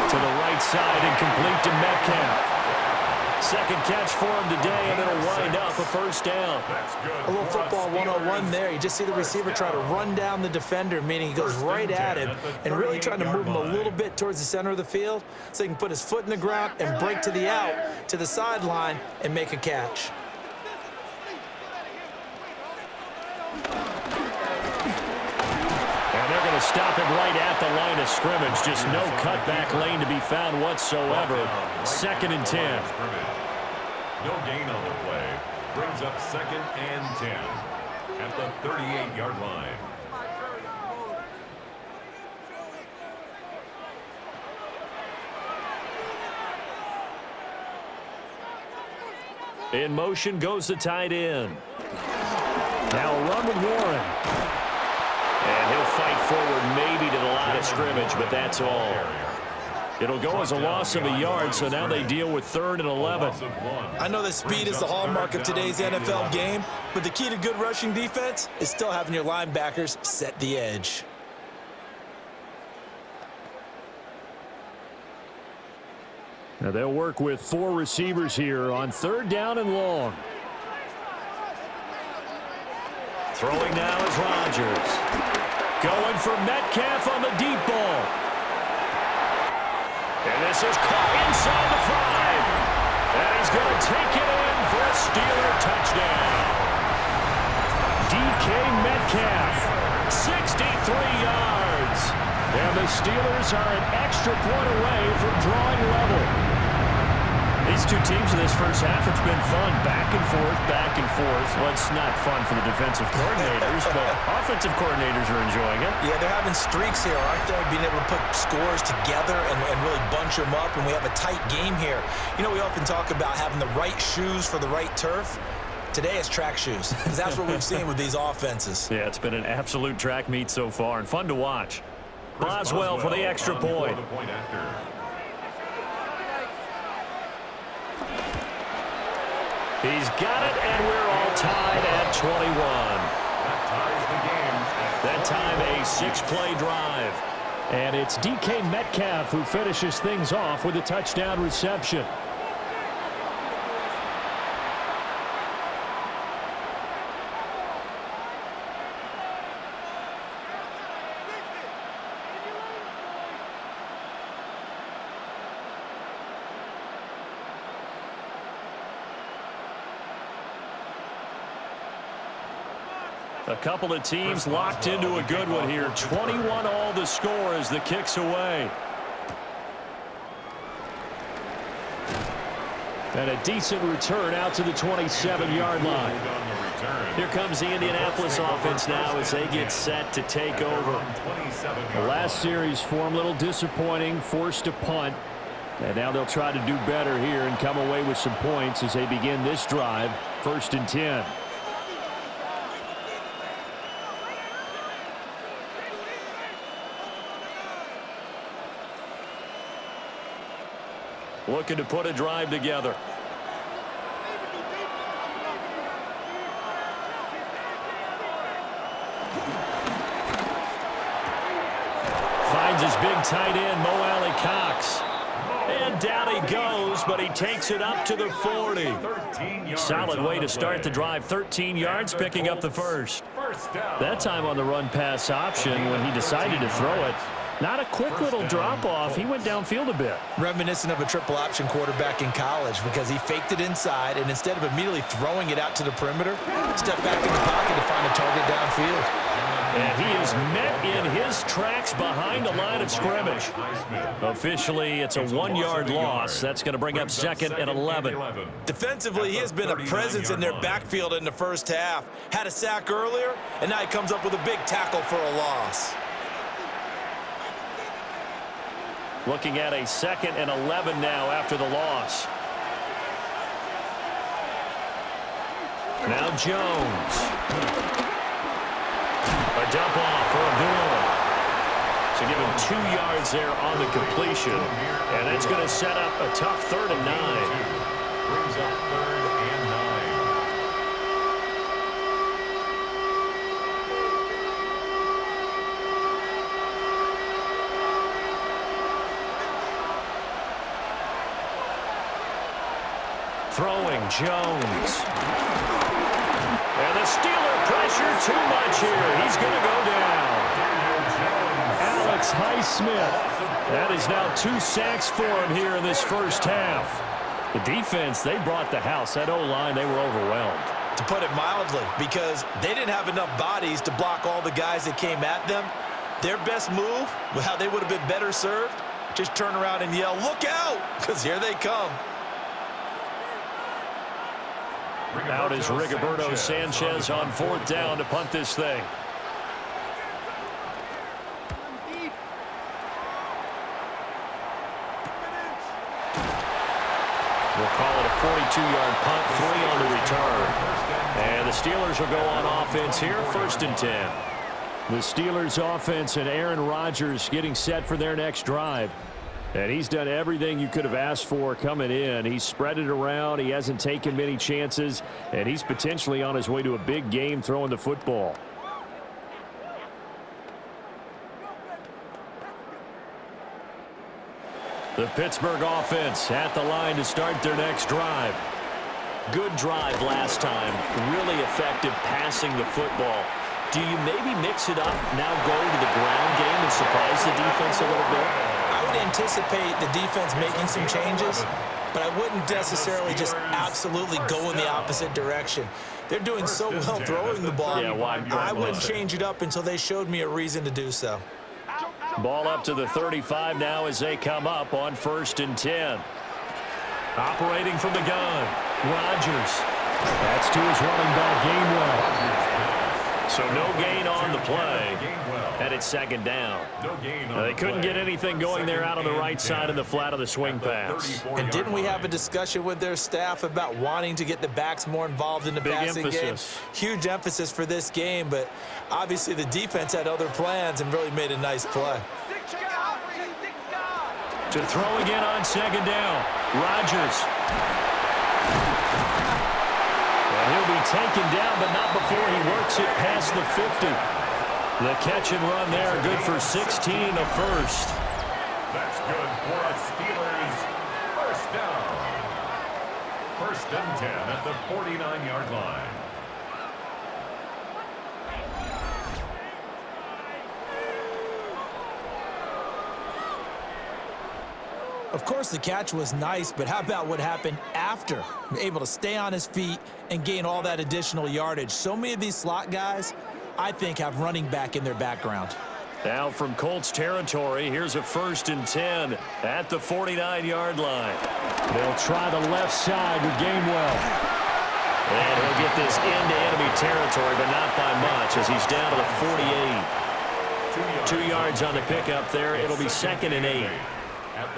A: To the right side and complete to Metcalf. 2nd catch for him today, and it'll wind up a 1st down.
C: A little football 101 there. You just see the receiver try to run down the defender, meaning he goes right at him and really trying to move him a little bit towards the center of the field so he can put his foot in the ground and break to the out, to the sideline, and make a catch.
A: And they're going to stop him right at the line of scrimmage. Just no cutback lane to be found whatsoever. 2nd and 10.
D: No gain on the play. Brings up 2nd and 10 at the 38-yard line.
A: In motion goes the tight end. Now a run with Warren. And he'll fight forward maybe to the line of scrimmage, but that's all. It'll go as a loss of a yard, so now they deal with 3rd and 11.
C: I know that speed is the hallmark of today's NFL game, but the key to good rushing defense is still having your linebackers set the edge.
A: Now they'll work with 4 receivers here on 3rd down and long. Throwing now is Rodgers. Going for Metcalf on the deep ball. And this is caught inside the 5. And he's going to take it in for a Steeler touchdown. DK Metcalf, 63 yards. And the Steelers are an extra point away from drawing level. These two teams in this first half, it's been fun. Back and forth, back and forth. Well, it's not fun for the defensive coordinators, but offensive coordinators are enjoying it.
C: Yeah, they're having streaks here, aren't they? Being able to put scores together and really bunch them up, and we have a tight game here. You know, we often talk about having the right shoes for the right turf. Today it's track shoes, because that's what we've seen with these offenses.
A: Yeah, it's been an absolute track meet so far, and fun to watch. Boswell for the extra point. He's got it, and we're all tied at 21. That time a 6-play drive. And it's DK Metcalf who finishes things off with a touchdown reception. A couple of teams locked into a good one here. 21 all the score as the kick's away. And a decent return out to the 27-yard line. Here comes the Indianapolis offense now as they get set to take over. The last series for them, a little disappointing, forced a punt. And now they'll try to do better here and come away with some points as they begin this drive. 1st and 10. Looking to put a drive together. Finds his big tight end, Mo Alley Cox. And down he goes, but he takes it up to the 40. Solid way to start the drive. 13 yards, picking up the 1st. That time on the run-pass option when he decided to throw it. Not a quick little drop-off. He went downfield a bit.
C: Reminiscent of a triple option quarterback in college because he faked it inside, and instead of immediately throwing it out to the perimeter, stepped back in the pocket to find a target downfield.
A: And he is met in his tracks behind the line of scrimmage. Officially, it's a 1-yard loss. That's going to bring up 2nd and 11.
C: Defensively, he has been a presence in their backfield in the first half. Had a sack earlier, and now he comes up with a big tackle for a loss.
A: Looking at a 2nd and 11 now after the loss. Now Jones. A dump off for Abdullah. So give him 2 yards there on the completion. And that's going to set up a tough 3rd and 9.
D: Brings up 3rd and 9.
A: Throwing Jones. And the Steeler pressure too much here. He's going to go down. Alex Highsmith. That is now 2 sacks for him here in this first half. The defense, they brought the house. That O-line, they were overwhelmed.
C: To put it mildly, because they didn't have enough bodies to block all the guys that came at them. Their best move, how they would have been better served, just turn around and yell, "Look out!" because here they come.
A: Out is Rigoberto Sanchez on 4th down to punt this thing. We'll call it a 42-yard punt, 3 on the return. And the Steelers will go on offense here, 1st and 10. The Steelers offense and Aaron Rodgers getting set for their next drive. And he's done everything you could have asked for coming in. He's spread it around. He hasn't taken many chances. And he's potentially on his way to a big game throwing the football. The Pittsburgh offense at the line to start their next drive. Good drive last time. Really effective passing the football. Do you maybe mix it up, now go to the ground game and surprise the defense a little bit?
C: I would anticipate the defense making some changes, but I wouldn't necessarily just absolutely go in the opposite direction. They're doing so well throwing the ball.
A: Yeah,
C: I wouldn't change it up until they showed me a reason to do so.
A: Ball up to the 35 now as they come up on 1st and 10. Operating from the gun, Rodgers. That's to his running back, Gainwell. So no gain on the play, and it's 2nd down. They couldn't get anything going there out on the right side of the flat of the swing pass.
C: And didn't we have a discussion with their staff about wanting to get the backs more involved in the passing game? Huge emphasis for this game, but obviously the defense had other plans and really made a nice play.
A: To throw again on 2nd down, Rodgers. And he'll be taken down, but not before he works it past the 50. The catch and run there, good for 16, a first.
D: That's good for a Steelers first down. 1st and 10 at the 49-yard line.
C: Of course, the catch was nice, but how about what happened after? Able to stay on his feet and gain all that additional yardage. So many of these slot guys, I think, have running back in their background.
A: Now from Colts territory, here's a 1st and 10 at the 49-yard line. They'll try the left side with Gainwell. And he'll get this into enemy territory, but not by much as he's down to the 48. 2 yards on the pickup there. It'll be 2nd and 8.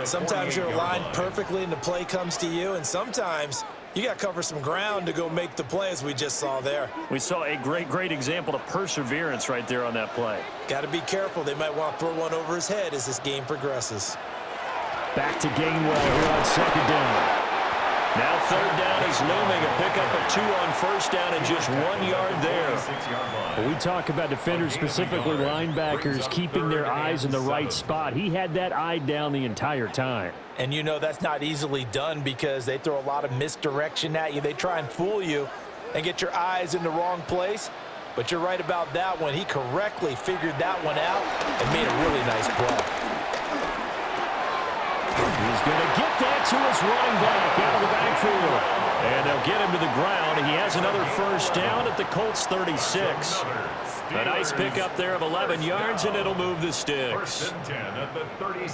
C: Sometimes you're aligned perfectly and the play comes to you, and sometimes you got to cover some ground to go make the play, as we just saw there.
A: We saw a great example of perseverance right there on that play.
C: Got to be careful. They might want to throw one over his head as this game progresses.
A: Back to Gainwell here on 2nd down. Now 3rd down is looming. A pickup of 2 on 1st down and just 1 yard there. When we talk about defenders, specifically linebackers, keeping their eyes in the right spot. He had that eye down the entire time.
C: And you know that's not easily done because they throw a lot of misdirection at you. They try and fool you and get your eyes in the wrong place. But you're right about that one. He correctly figured that one out and made a really nice play.
A: He's going to get that to his running back out of the backfield. And they'll get him to the ground. He has another 1st down at the Colts 36. A nice pickup there of 11 yards, and it'll move the sticks.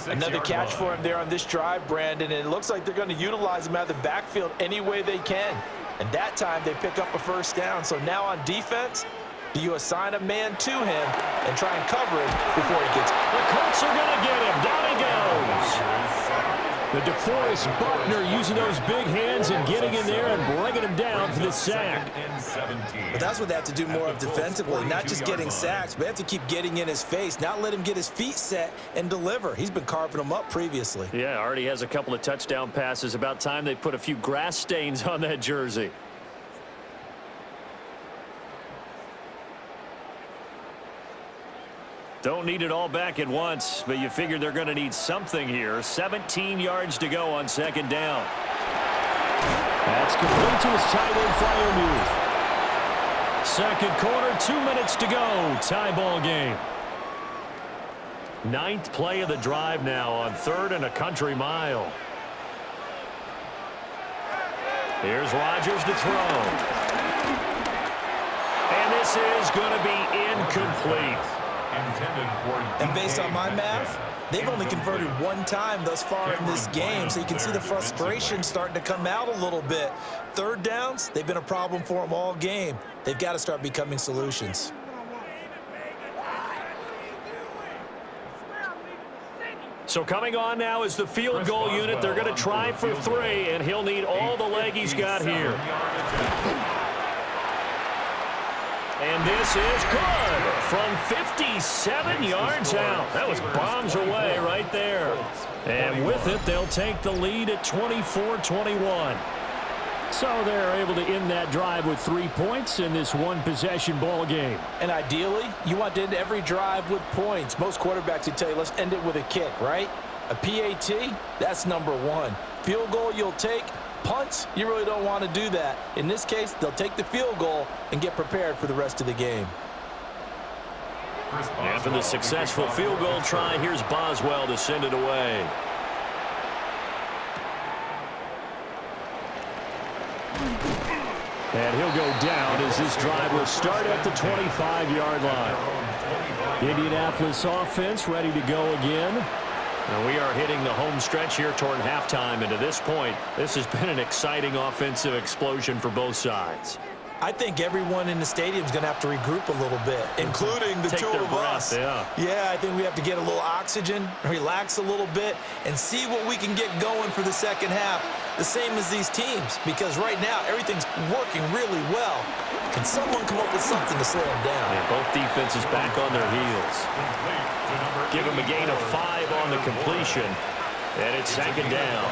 C: Another catch for him there on this drive, Brandon, and it looks like they're going to utilize him out of the backfield any way they can. And that time they pick up a 1st down. So now on defense, do you assign a man to him and try and cover him before he gets it?
A: The Colts are going to get him. Down he goes. The DeForest Buckner using those big hands and getting in there and bringing him down for the sack.
C: But that's what they have to do more of defensively, not just getting sacks, but they have to keep getting in his face, not let him get his feet set and deliver. He's been carving them up previously.
A: Yeah, already has a couple of touchdown passes. About time they put a few grass stains on that jersey. Don't need it all back at once, but you figure they're going to need something here. 17 yards to go on 2nd down. That's complete to his tight end, Freiermuth. Second quarter, 2 minutes to go. Tie ball game. Ninth play of the drive now on 3rd and a country mile. Here's Rodgers to throw. And this is going to be incomplete.
C: And based on my math, they've only converted 1 time thus far in this game, so you can see the frustration starting to come out a little bit. 3rd downs, they've been a problem for them all game. They've got to start becoming solutions.
A: So coming on now is the field goal unit. They're going to try for 3, and he'll need all the leg he's got here. And this is good from 57 yards out. That was bombs away right there. And with it, they'll take the lead at 24-21. So they're able to end that drive with 3 points in this one-possession ball game.
C: And ideally, you want to end every drive with points. Most quarterbacks would tell you, let's end it with a kick, right? A PAT, that's number 1. Field goal you'll take. Punts, you really don't want to do that. In this case, they'll take the field goal and get prepared for the rest of the game.
A: After the successful field goal try, here's Boswell to send it away. And he'll go down as this drive will start at the 25-yard line. Indianapolis offense ready to go again. And we are hitting the home stretch here toward halftime. And to this point, this has been an exciting offensive explosion for both sides.
C: I think everyone in the stadium is going to have to regroup a little bit, including the two of us. Yeah, I think we have to get a little oxygen, relax a little bit, and see what we can get going for the second half. The same as these teams, because right now everything's working really well. Can someone come up with something to slow them down?
A: Yeah, both defenses back on their heels. Give them a gain of 5 on the completion, and it's 2nd down.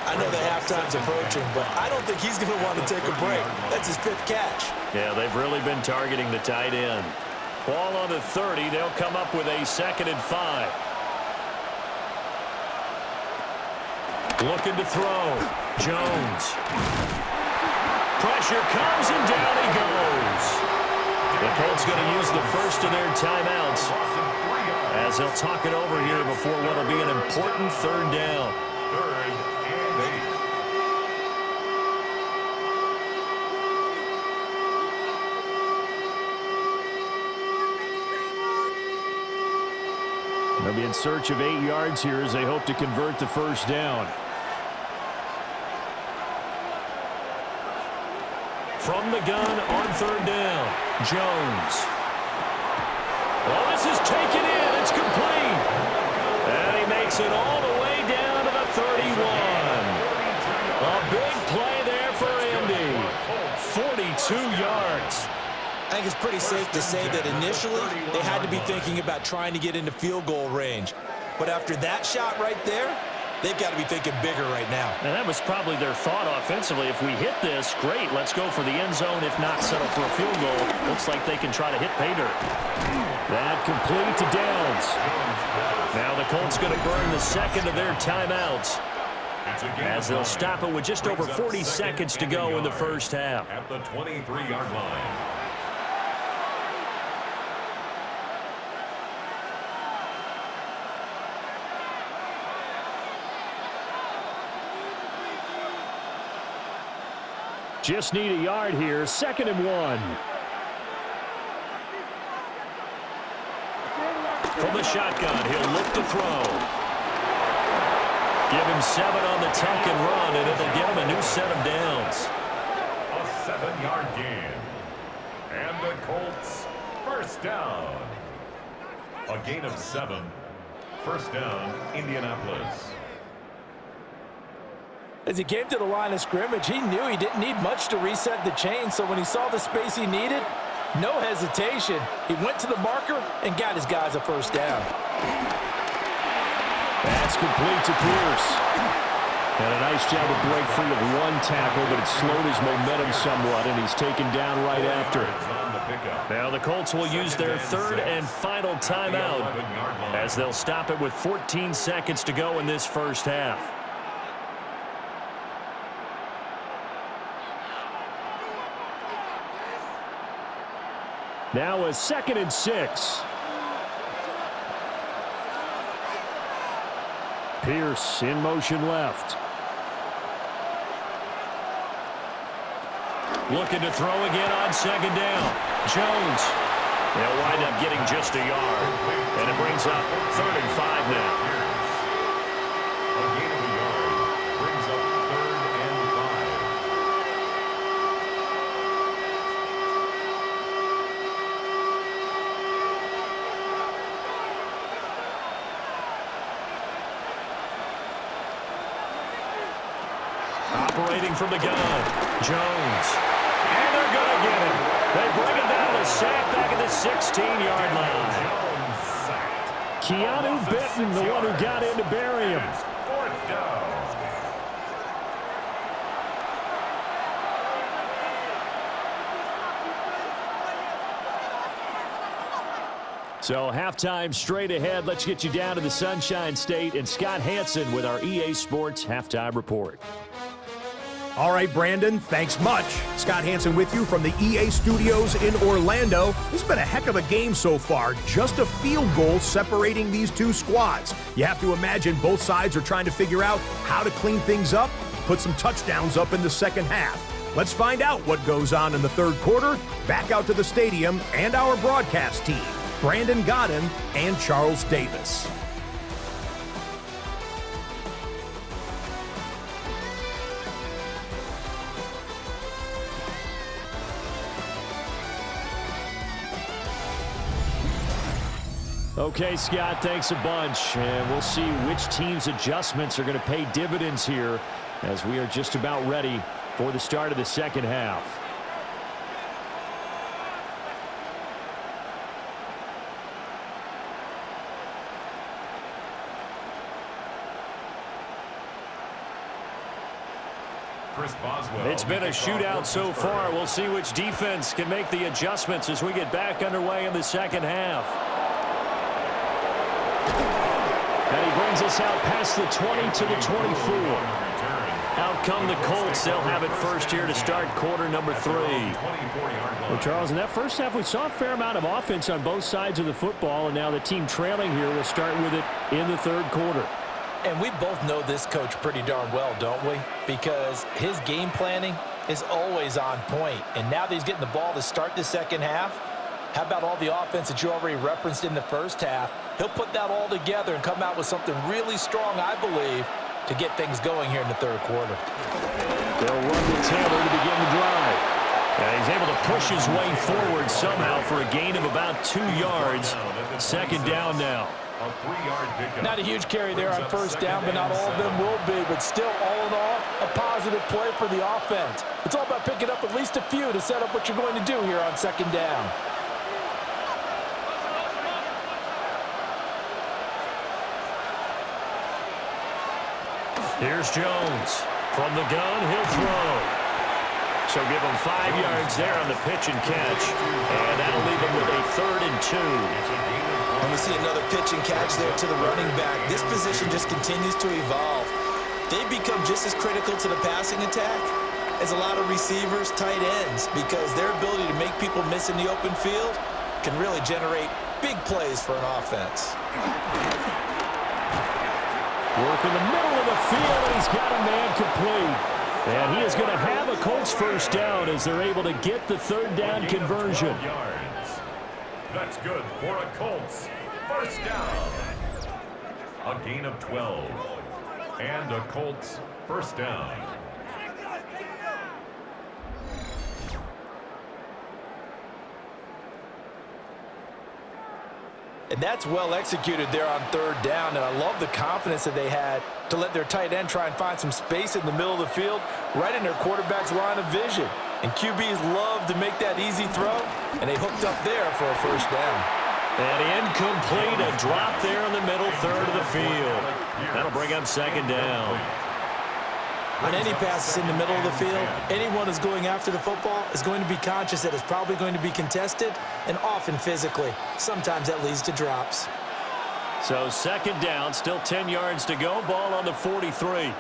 C: I know the halftime's approaching, but I don't think he's going to want to take a break. That's his 5th catch.
A: Yeah, they've really been targeting the tight end. Ball on the 30. They'll come up with a 2nd and 5. Looking to throw. Jones. Pressure comes, and down he goes. The Colts going to use the first of their timeouts as they'll talk it over here before what will be an important 3rd down.
D: 3rd and 8.
A: They'll be in search of 8 yards here as they hope to convert the first down. From the gun on 3rd down, Jones. Well, this is taken in. It's complete. And he makes it all the way down to the 31. A big play there for Indy. 42 yards.
C: I think it's pretty safe to say that initially they had to be thinking about trying to get into field goal range. But after that shot right there, they've got to be thinking bigger right now.
A: And that was probably their thought offensively. If we hit this, great, let's go for the end zone. If not, settle for a field goal. Looks like they can try to hit pay dirt. That complete to Downs. Now the Colts going to burn the 2nd of their timeouts as they'll stop it with just over 40 seconds to go in the first half.
D: At the 23-yard line.
A: Just need a yard here. 2nd and 1. From the shotgun, he'll look to throw. Give him 7 on the tuck and run, and it'll get him a new set of downs.
D: A 7-yard gain. And the Colts, first down. A gain of 7. First down, Indianapolis.
C: As he came to the line of scrimmage, he knew he didn't need much to reset the chain, so when he saw the space he needed, no hesitation. He went to the marker and got his guys a first down.
A: That's complete to Pierce. And a nice job to break free of 1 tackle, but it slowed his momentum somewhat, and he's taken down right after. Now the Colts will use their 3rd and final timeout as they'll stop it with 14 seconds to go in this first half. Now a 2nd and 6. Pierce in motion left. Looking to throw again on 2nd down. Jones. They'll wind up getting just a yard. And it brings up 3rd and 5 now.
D: A gain of a yard brings up 3rd and 5.
A: Operating from the gun. Jones. And they're going to get him. They bring it down to sack back at the 16-yard line. Keanu Benton, the one who got in to bury him.
D: 4th down.
A: So halftime straight ahead. Let's get you down to the Sunshine State and Scott Hansen with our EA Sports halftime report.
F: All right, Brandon, thanks much. Scott Hansen with you from the EA Studios in Orlando. This has been a heck of a game so far. Just a field goal separating these two squads. You have to imagine both sides are trying to figure out how to clean things up, put some touchdowns up in the second half. Let's find out what goes on in the third quarter. Back out to the stadium and our broadcast team, Brandon Godden and Charles Davis.
A: Okay, Scott, thanks a bunch. And we'll see which team's adjustments are going to pay dividends here as we are just about ready for the start of the second half. It's been a shootout so far. We'll see which defense can make the adjustments as we get back underway in the second half. And he brings us out past the 20 to the 24. Out come the Colts. They'll have it first here to start quarter number 3. Well, Charles, in that first half, we saw a fair amount of offense on both sides of the football, and now the team trailing here will start with it in the third quarter.
C: And we both know this coach pretty darn well, don't we? Because his game planning is always on point. And now that he's getting the ball to start the second half, how about all the offense that you already referenced in the first half? He'll put that all together and come out with something really strong, I believe, to get things going here in the third quarter.
A: They'll run with Taylor to begin the drive. And he's able to push his way forward somehow for a gain of about 2 yards. Second down now.
D: A 3-yard pickup.
C: Not a huge carry there on first down, but not all of them will be. But still, all in all, a positive play for the offense. It's all about picking up at least a few to set up what you're going to do here on second down.
A: Here's Jones. From the gun, he'll throw. So give him 5 yards there on the pitch and catch. And that'll leave him with a 3rd and 2.
C: And we see another pitch and catch there to the running back. This position just continues to evolve. They become just as critical to the passing attack as a lot of receivers, tight ends, because their ability to make people miss in the open field can really generate big plays for an offense.
A: Work in the middle of the field, and he's got a man complete. And he is going to have a Colts first down as they're able to get the third down conversion.
D: That's good for a Colts first down. A gain of 12. And a Colts first down.
C: And that's well executed there on third down. And I love the confidence that they had to let their tight end try and find some space in the middle of the field, right in their quarterback's line of vision. And QBs love to make that easy throw, and they hooked up there for a first down.
A: And incomplete, a drop there in the middle third of the field. That'll bring up second down.
C: When any pass is in the middle of the field, anyone who's going after the football is going to be conscious that it's probably going to be contested, and often physically. Sometimes that leads to drops.
A: So second down, still 10 yards to go. Ball on the 43.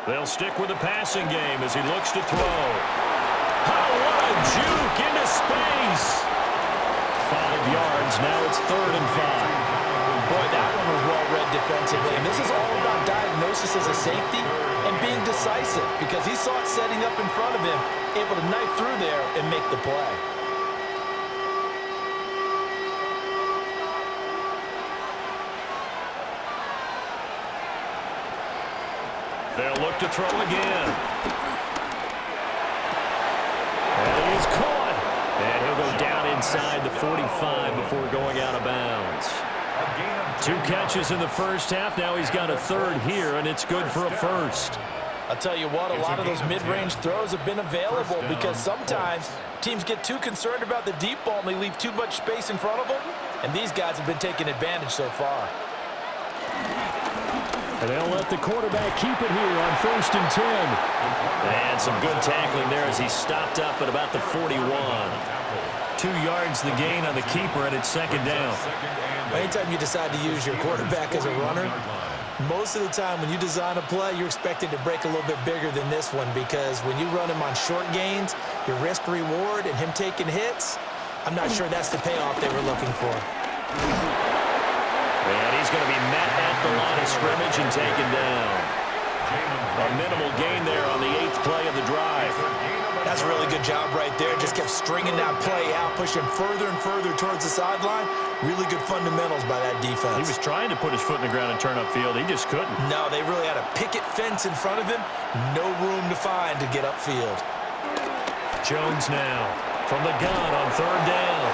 A: They'll stick with the passing game as he looks to throw. Oh, what a juke into space. 5 yards. Now it's 3rd and 5.
B: Boy, that one was well read defensively. And this is all about diagnosis as a safety and being decisive because he saw it setting up in front of him, able to knife through there and make the play.
A: They'll look to throw again. And he's caught. And he'll go down inside the 45 before going out of bounds. 2 catches in the first half. Now he's got a 3rd here, and it's good for a 1st.
B: I'll tell you what, a lot of those mid-range throws have been available because sometimes teams get too concerned about the deep ball and they leave too much space in front of them, and these guys have been taking advantage so far.
A: And they'll let the quarterback keep it here on 1st and 10. And some good tackling there as he stopped up at about the 41. 2 yards the gain on the keeper, and it's 2nd down.
B: Anytime you decide to use your quarterback as a runner, most of the time when you design a play, you're expected to break a little bit bigger than this one because when you run him on short gains, your risk-reward and him taking hits, I'm not sure that's the payoff they were looking for.
A: And he's going to be met at the line of scrimmage and taken down. A minimal gain there on the 8th play of the drive.
B: That's a really good job right there. Just kept stringing that play out, pushing further and further towards the sideline. Really good fundamentals by that defense.
A: He was trying to put his foot in the ground and turn upfield. He just couldn't.
B: No, they really had a picket fence in front of him. No room to find to get upfield.
A: Jones now from the gun on 3rd down.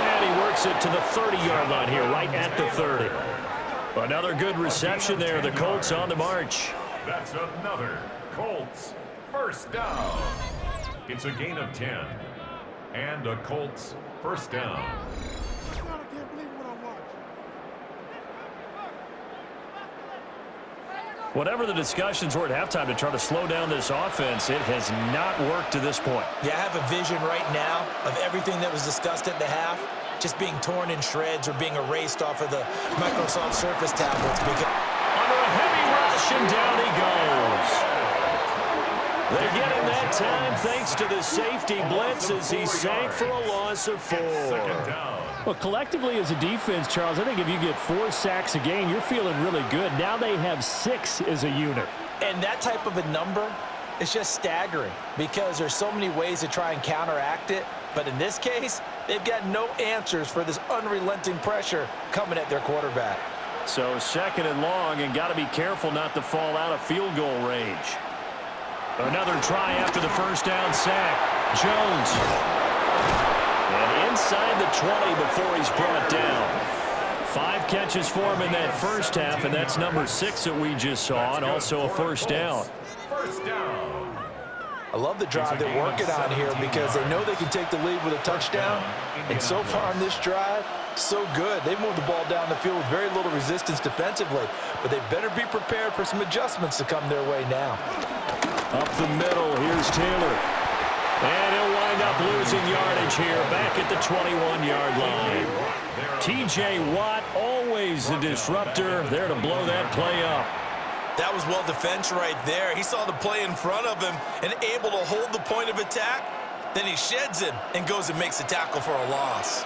A: And he works it to the 30-yard line here, right at the 30. Another good reception there. The Colts on the march.
D: That's another Colts 1st down. It's a gain of 10. And a Colts 1st down.
A: Whatever the discussions were at halftime to try to slow down this offense, it has not worked to this point.
B: Yeah, I have a vision right now of everything that was discussed at the half just being torn in shreds or being erased off of the Microsoft Surface tablets. Because
A: under a heavy rush, and down he goes. They get him that time thanks to the safety blitz as he sank for a loss of 4. Well, collectively as a defense, Charles, I think if you get 4 sacks a game, you're feeling really good. Now they have 6 as a unit.
B: And that type of a number is just staggering because there's so many ways to try and counteract it. But in this case, they've got no answers for this unrelenting pressure coming at their quarterback.
A: So 2nd and long, and got to be careful not to fall out of field goal range. Another try after the 1st down sack. Jones. And inside the 20 before he's brought down. 5 catches for him in that first half, and that's number 6 that we just saw, and also a 1st down.
D: 1st down.
B: I love the drive they're working on here because they know they can take the lead with a touchdown. And so far on this drive, so good. They moved the ball down the field with very little resistance defensively, but they better be prepared for some adjustments to come their way now.
A: Up the middle, here's Taylor. And he'll wind up losing yardage here, back at the 21-yard line. T.J. Watt, always a disruptor, there to blow that play up.
B: That was well defense right there. He saw the play in front of him and able to hold the point of attack. Then he sheds him and goes and makes a tackle for a loss.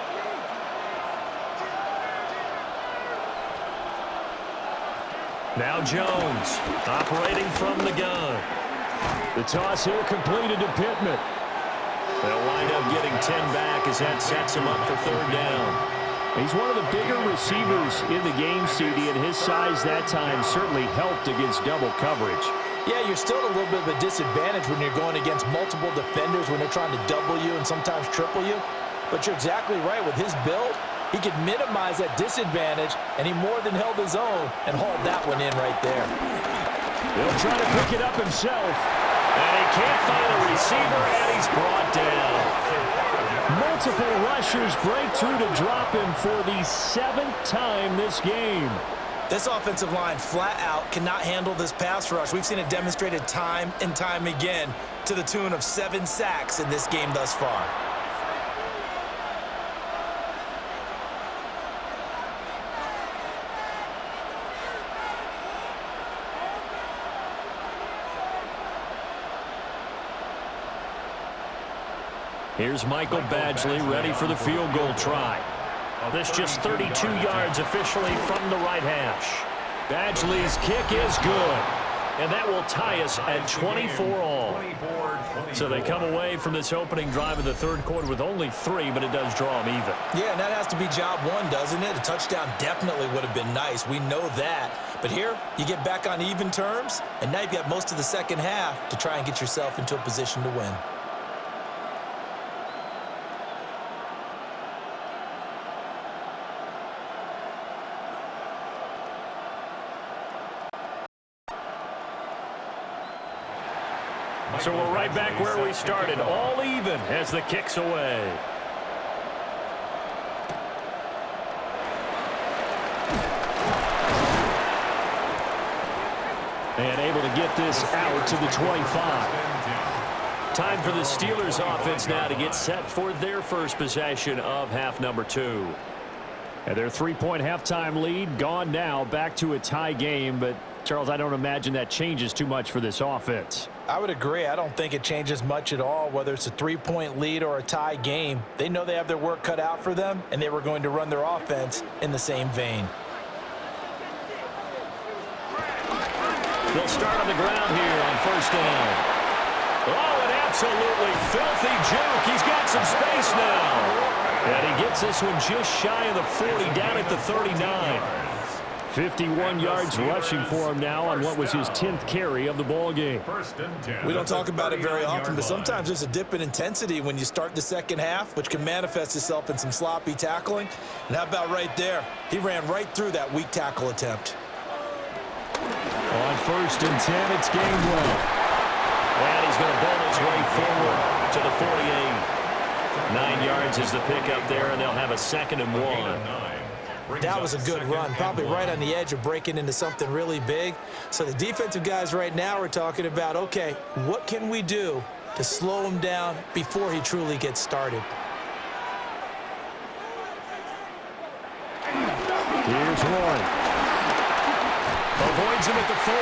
A: Now Jones, operating from the gun. The toss here completed to Pittman. They'll wind up getting 10 back as that sets him up for 3rd down. He's one of the bigger receivers in the game, CD, and his size that time certainly helped against double coverage.
B: Yeah, you're still at a little bit of a disadvantage when you're going against multiple defenders when they're trying to double you and sometimes triple you. But you're exactly right. With his build, he could minimize that disadvantage, and he more than held his own and hauled that one in right there.
A: He'll try to pick it up himself, and he can't find a receiver, and he's brought down. Multiple rushers break through to drop him for the 7th time this game.
B: This offensive line flat out cannot handle this pass rush. We've seen it demonstrated time and time again to the tune of 7 sacks in this game thus far.
A: Here's Michael Badgley ready for the field goal try. This just 32 yards officially from the right hash. Badgley's kick is good. And that will tie us at 24 all. So they come away from this opening drive in the third quarter with only 3, but it does draw them even.
C: Yeah, and that has to be job one, doesn't it? A touchdown definitely would have been nice. We know that. But here, you get back on even terms, and now you've got most of the second half to try and get yourself into a position to win.
A: So we're right back where we started, all even as the kick's away. And able to get this out to the 25. Time for the Steelers offense now to get set for their first possession of half number 2. And their 3-point halftime lead gone now, back to a tie game. But, Charles, I don't imagine that changes too much for this offense.
C: I would agree. I don't think it changes much at all, whether it's a 3-point lead or a tie game. They know they have their work cut out for them, and they were going to run their offense in the same vein.
A: They'll start on the ground here on first down. Oh, an absolutely filthy juke. He's got some space now. And he gets this one just shy of the 40, down at the 39. 51 yards rushing for him now on what was his 10th carry of the ball game.
C: We don't talk about it very often, but sometimes there's a dip in intensity when you start the second half, which can manifest itself in some sloppy tackling. And how about right there? He ran right through that weak tackle attempt.
A: On first and 10, it's Gainwell. And he's going to bowl his way forward to the 48. 9 yards is the pickup there, and they'll have a 2nd and 1.
C: That was a good run, probably right on the edge of breaking into something really big. So the defensive guys right now are talking about, okay, what can we do to slow him down before he truly gets started?
A: Here's Roy. Avoids him at the 40.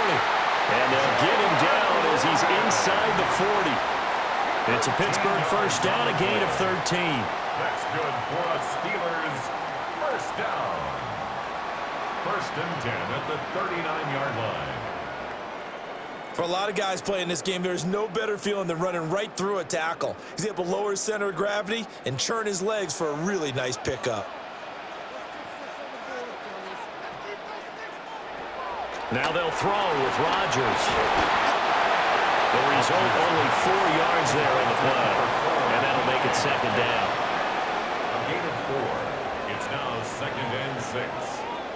A: And they'll get him down as he's inside the 40. It's a Pittsburgh first down, a gain of 13.
D: That's good for a Steelers first down. First and 10 at the 39-yard line.
C: For a lot of guys playing this game, there's no better feeling than running right through a tackle. He's able to lower his center of gravity and churn his legs for a really nice pickup.
A: Now they'll throw with Rodgers. The result, only 4 yards there on the play. And that'll make it 2nd down.
D: A gain of 4. It's now 2nd and 6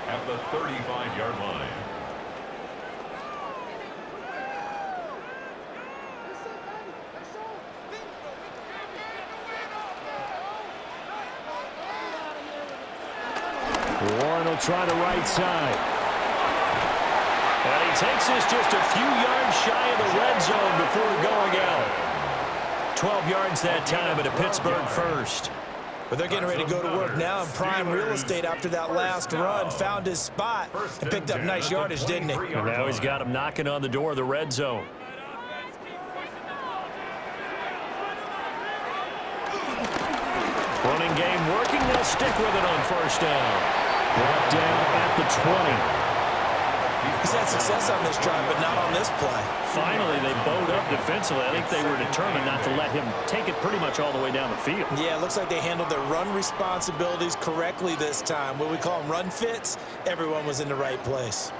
D: at the 35-yard line.
A: Warren will try the right side. And he takes this just a few yards shy of the red zone before going out. 12 yards that time at a Pittsburgh first.
C: But they're getting ready to go to work now in prime real estate after that last run. Found his spot and picked up nice yardage, didn't he?
A: And now he's got him knocking on the door of the red zone. Running game working. They'll stick with it on first down. Brought down at the 20.
C: He's had success on this drive, but not on this play.
A: Finally, they bowed up defensively. I think they were determined not to let him take it pretty much all the way down the field.
C: Yeah, it looks like they handled their run responsibilities correctly this time. What we call them run fits, everyone was in the right place.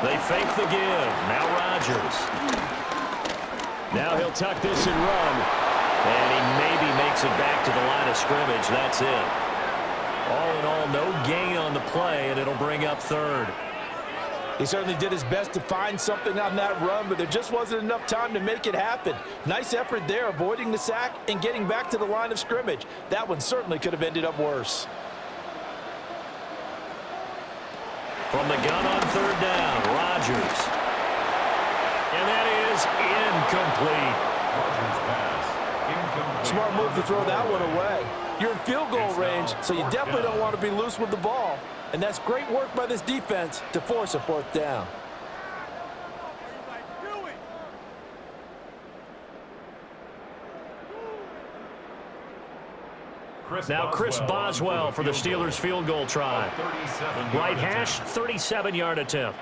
A: They fake the give. Now Rodgers. Now he'll tuck this and run. And he maybe makes it back to the line of scrimmage. That's it. All in all, no gain on the play, and it'll bring up 3rd.
C: He certainly did his best to find something on that run, but there just wasn't enough time to make it happen. Nice effort there, avoiding the sack and getting back to the line of scrimmage. That one certainly could have ended up worse.
A: From the gun on 3rd down, Rodgers. And that is incomplete.
D: Rodgers' pass incomplete.
C: Smart move to throw that one away. You're in field goal range, so you definitely don't want to be loose with the ball. And that's great work by this defense to force a 4th down.
A: Now Chris Boswell for the Steelers field goal try. Right hash, 37-yard attempt.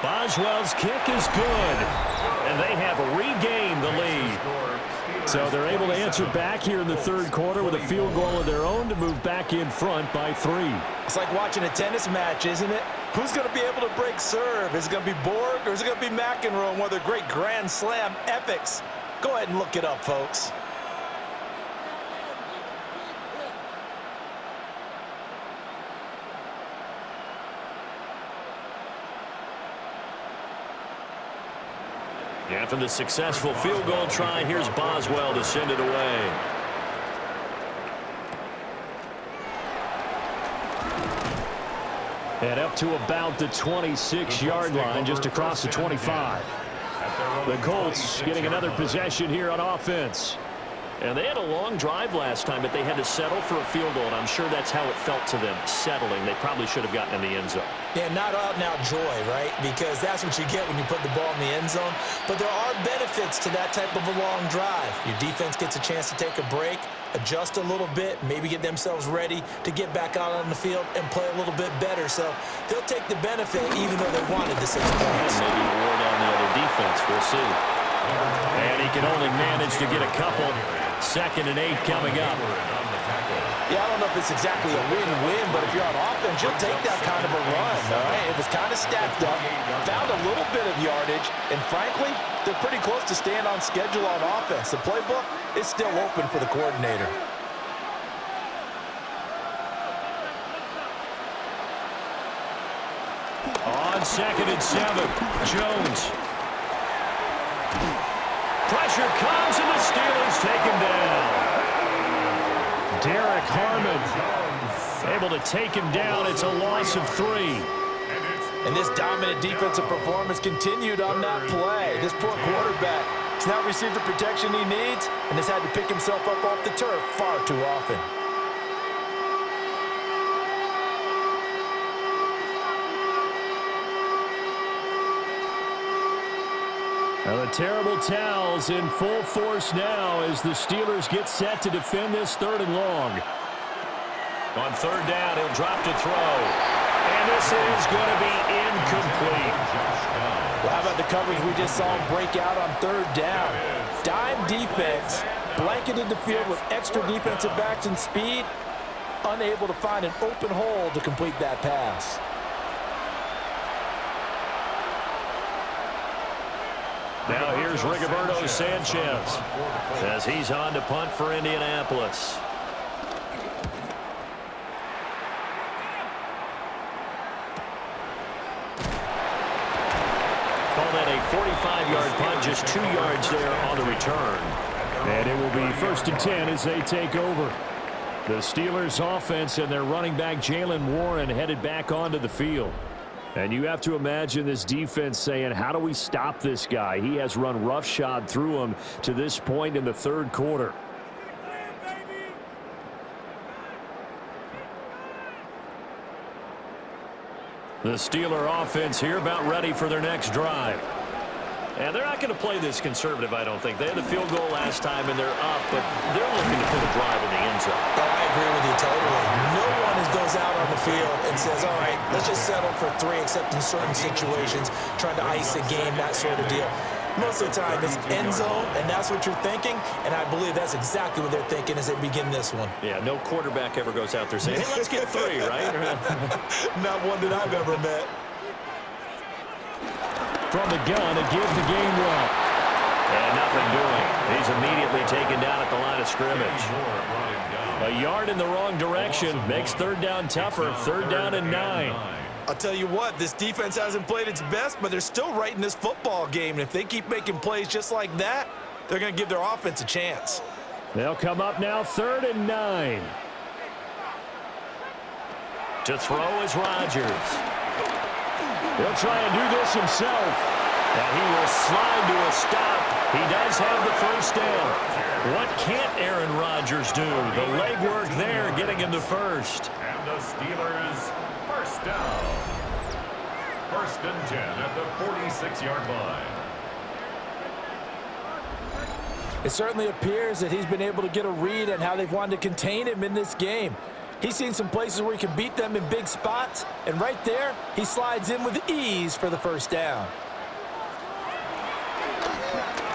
A: Boswell's kick is good, and they have regained the lead. So they're able to answer back here in the third quarter with a field goal of their own to move back in front by 3.
C: It's like watching a tennis match, isn't it? Who's going to be able to break serve? Is it going to be Borg or is it going to be McEnroe, one of their great Grand Slam epics? Go ahead and look it up, folks.
A: After the successful field goal try, here's Boswell to send it away. And up to about the 26-yard line, just across the 25. The Colts getting another possession here on offense. And they had a long drive last time, but they had to settle for a field goal, and I'm sure that's how it felt to them, settling. They probably should have gotten in the end zone.
C: Yeah, not out-and-out joy, right? Because that's what you get when you put the ball in the end zone. But there are benefits to that type of a long drive. Your defense gets a chance to take a break, adjust a little bit, maybe get themselves ready to get back out on the field and play a little bit better. So they'll take the benefit even though they wanted the 6 points.
A: Maybe wore down the other defense. We'll see. And he can only manage to get a couple. 2nd and 8 coming up.
C: Yeah, I don't know if it's exactly a win-win, but if you're on offense, you'll take that kind of a run, all right? It was kind of stacked up, found a little bit of yardage, and frankly, they're pretty close to staying on schedule on offense. The playbook is still open for the coordinator.
A: On 2nd and 7, Jones. Pressure comes, and the Steelers take him down. Derek Harmon able to take him down. It's a loss of 3.
C: And this dominant defensive performance continued on that play. This poor quarterback has not received the protection he needs and has had to pick himself up off the turf far too often.
A: Now the terrible towels in full force now as the Steelers get set to defend this 3rd and long. On 3rd down, he'll drop to throw. And this is going to be incomplete.
C: Well, how about the coverage we just saw him break out on 3rd down? Dime defense, blanketed the field with extra defensive backs and speed, unable to find an open hole to complete that pass.
A: Now here's Rigoberto Sanchez as he's on to punt for Indianapolis. Call that a 45-yard punt, just 2 yards there on the return. And it will be 1st and 10 as they take over. The Steelers offense and their running back Jalen Warren headed back onto the field. And you have to imagine this defense saying, how do we stop this guy? He has run roughshod through him to this point in the 3rd quarter. The Steeler offense here about ready for their next drive. And they're not going to play this conservative, I don't think. They had the field goal last time, and they're up, but they're looking to put a drive in the end zone.
C: Oh, I agree with you totally. No one goes out on the field and says, all right, let's just settle for 3, except in certain situations, trying to ice a game, that sort of deal. Most of the time, it's end zone, and that's what you're thinking, and I believe that's exactly what they're thinking as they begin this one.
A: Yeah, no quarterback ever goes out there saying, hey, let's get 3, right?
C: Not one that I've ever met.
A: From the gun, a give the game well. And nothing doing. He's immediately taken down at the line of scrimmage. A yard in the wrong direction makes 3rd down tougher. 3rd down and 9.
C: I'll tell you what, this defense hasn't played its best, but they're still right in this football game. And if they keep making plays just like that, they're going to give their offense a chance.
A: They'll come up now 3rd and 9. To throw is Rodgers. He'll try and do this himself. And he will slide to a stop. He does have the 1st down. What can't Aaron Rodgers do? The legwork there getting him to 1st.
D: And the Steelers 1st down. 1st and 10 at the 46-yard line.
B: It certainly appears that he's been able to get a read on how they've wanted to contain him in this game. He's seen some places where he can beat them in big spots, and right there, he slides in with ease for the first down.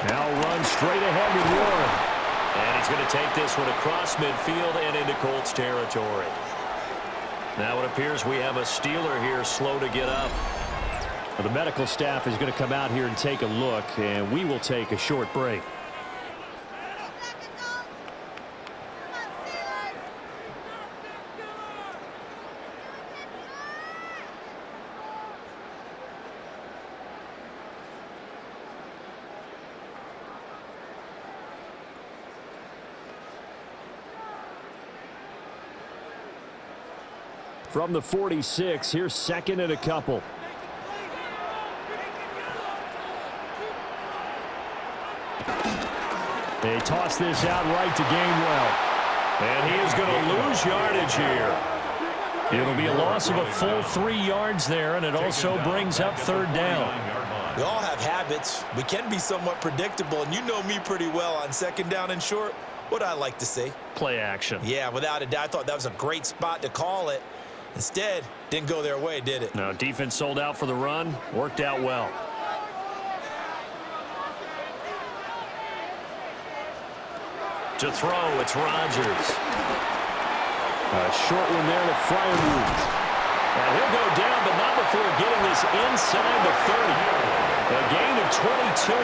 A: Now run straight ahead with Warren. And he's going to take this one across midfield and into Colts territory. Now it appears we have a Steeler here slow to get up. Well, the medical staff is going to come out here and take a look, and we will take a short break. From the 46, here's second and a couple. They toss this out right to Gainwell. And he is going to lose yardage here. It'll be a loss of a full 3 yards there, and it also brings up third down.
C: We all have habits. We can be somewhat predictable, and you know me pretty well on second down and short. What I like to say?
A: Play action.
C: Yeah, without a doubt. I thought that was a great spot to call it. Instead, didn't go their way, did it?
A: No, defense sold out for the run. Worked out well. To throw, it's Rodgers. A short one there to Fryermuth. And he'll go down, but not before getting this inside the 30. A gain of 22.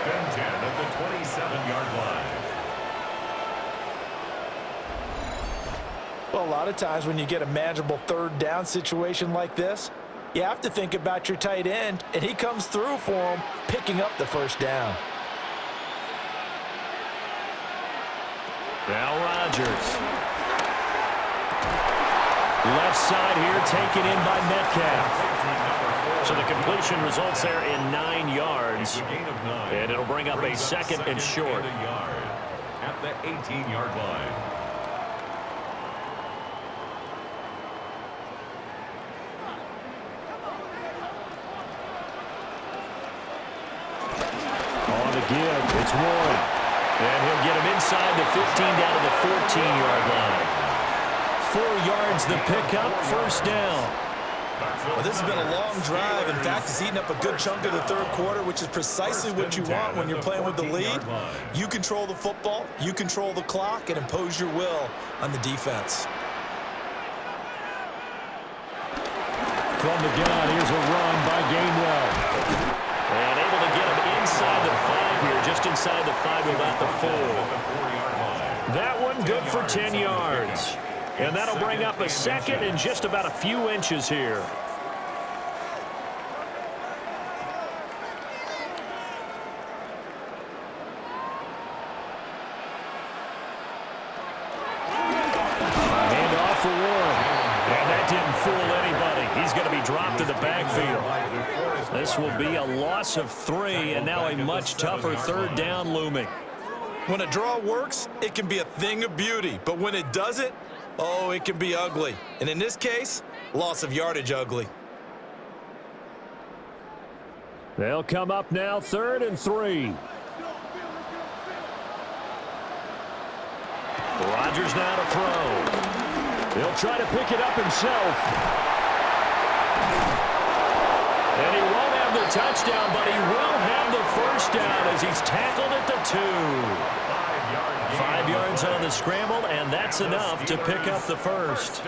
D: And 10 at the 27-yard line.
B: Well, a lot of times when you get a manageable third down situation like this, you have to think about your tight end, and he comes through for him, picking up the first down.
A: Now Rodgers. Left side here taken in by Metcalf. So the completion results there in 9 yards. And it'll bring up a second and short.
D: At the 18-yard line.
A: On the give, it's Warren. And he'll get him inside the 15 down to the 14-yard line. 4 yards the pickup, first down.
C: Well, this has been a long drive. In fact, it's eaten up a good chunk of the third quarter, which is precisely what you want when you're playing with the lead. You control the football, you control the clock, and impose your will on the defense.
A: From the gun, here's a run by Gainwell. And able to get him inside the 5 here, just inside the 5 without the 4. That one good for 10 yards. And that'll bring up a second and just about a few inches here. Hand off for Warren. And that didn't fool anybody. He's going to be dropped to the backfield. This will be a loss of 3, and now a much tougher third down looming.
C: When a draw works, it can be a thing of beauty. But when it doesn't, oh, it can be ugly. And in this case, loss of yardage ugly.
A: They'll come up now, 3rd and 3. Rodgers now to throw. He'll try to pick it up himself. And he won't have the touchdown, but he will have the first down as he's tackled at the 2. 5 yards on the scramble, and that's enough to pick up the first.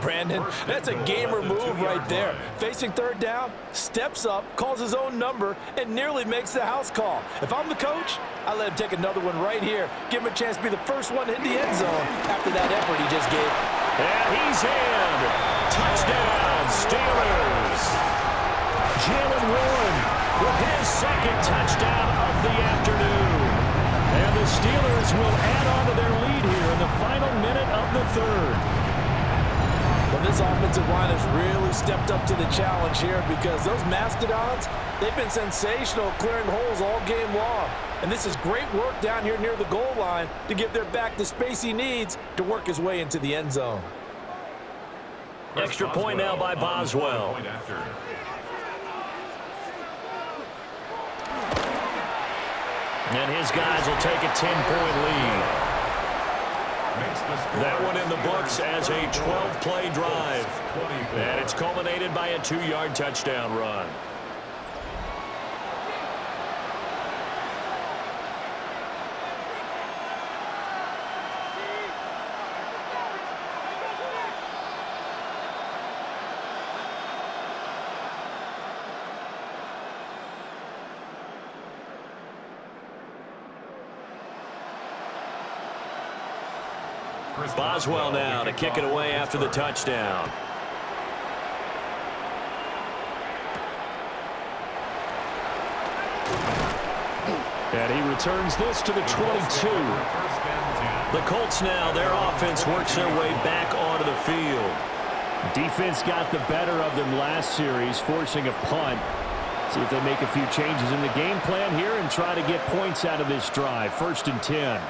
B: Brandon, that's a gamer move right there. Facing third down, steps up, calls his own number, and nearly makes the house call. If I'm the coach, I let him take another one right here. Give him a chance to be the first one in the end zone after that effort he just gave.
A: And he's in. Touchdown, Steelers. Jalen Warren with his second touchdown of the afternoon. And the Steelers will add on to their lead here in the final minute of the 3rd.
B: Well, this offensive line has really stepped up to the challenge here because those Mastodons, they've been sensational clearing holes all game long. And this is great work down here near the goal line to give their back the space he needs to work his way into the end zone.
A: Extra point now by Boswell. And his guys will take a 10-point lead. That one in the books as a 12-play drive. And it's culminated by a 2-yard touchdown run. Boswell now to kick it away after the touchdown. And he returns this to the 22. The Colts now, their offense works their way back onto the field. Defense got the better of them last series, forcing a punt. See if they make a few changes in the game plan here and try to get points out of this drive. 1st and 10.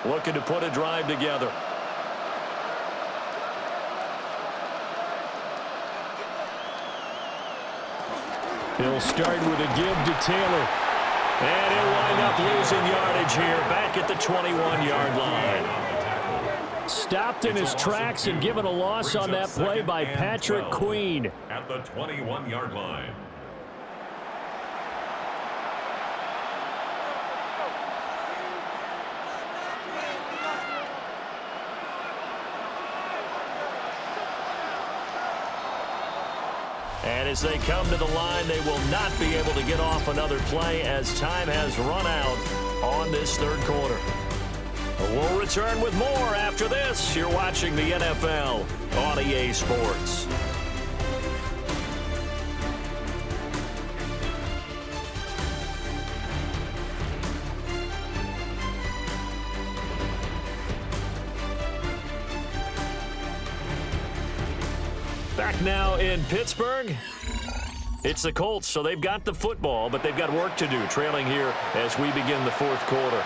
A: Looking to put a drive together. He'll start with a give to Taylor. And he'll wind up losing yardage here back at the 21-yard line. Stopped in his tracks and given a loss on that play by Patrick Queen.
D: At the 21-yard line.
A: And as they come to the line, they will not be able to get off another play as time has run out on this 3rd quarter. We'll return with more after this. You're watching the NFL on EA Sports. Back now in Pittsburgh. It's the Colts, so they've got the football, but they've got work to do, trailing here as we begin the 4th quarter.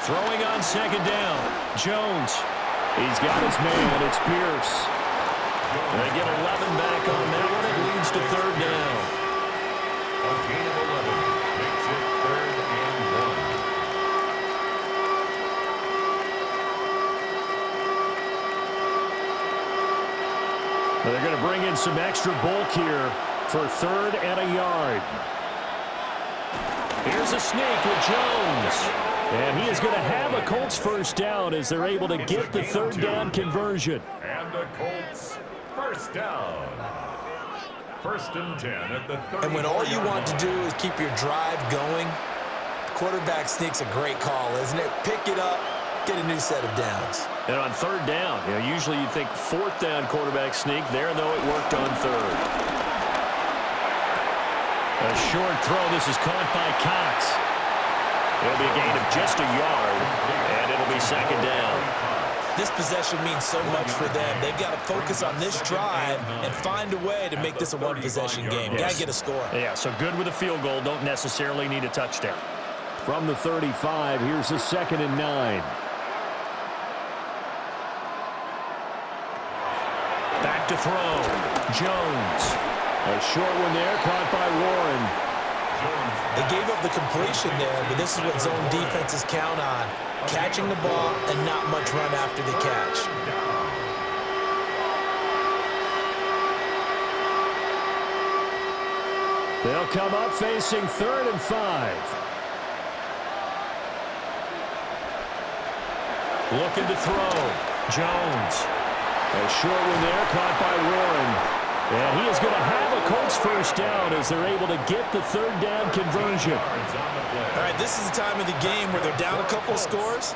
A: Throwing on 2nd down. Jones. He's got his man. It's Pierce. And they get 11 back on that one. It leads to 3rd down.
D: A gain of 11 makes it 3rd and 1.
A: They're going to bring in some extra bulk here for 3rd and a yard. Here's a sneak with Jones. And he is going to have a Colts 1st down as they're able to get the 3rd down conversion.
D: And the Colts 1st down. 1st and 10 at the 30.
C: And when all you want to do is keep your drive going, quarterback sneak's a great call, isn't it? Pick it up, get a new set of downs.
A: And on 3rd down, usually you think 4th down quarterback sneak. There, though, it worked on 3rd. A short throw. This is caught by Cox. It'll be a gain of just a yard, and it'll be 2nd down.
C: This possession means so much for them. They've got to focus on this drive and find a way to make this a one-possession game.
A: Yes.
C: Got to get a score.
A: Yeah, so good with a field goal. Don't necessarily need a touchdown. From the 35, here's a 2nd and 9. Back to throw. Jones. A short one there, caught by Warren.
C: They gave up the completion there, but this is what zone defenses count on. Catching the ball and not much run after the catch.
A: They'll come up facing 3rd and 5. Looking to throw. Jones. A short one there, caught by Warren. And he is going to have a Colts 1st down as they're able to get the 3rd down conversion.
C: All right, this is the time of the game where they're down a couple of scores,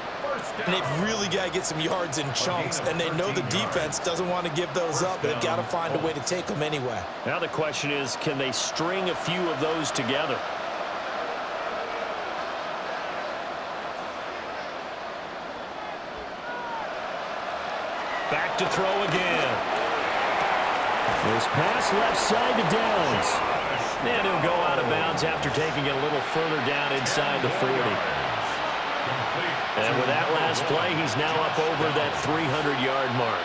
C: and they've really got to get some yards in chunks, and they know the defense doesn't want to give those up, but they've got to find a way to take them anyway.
A: Now the question is, can they string a few of those together? Back to throw again. This pass left side to Downs. And he'll go out of bounds after taking it a little further down inside the 40. And with that last play, he's now up over that 300-yard mark.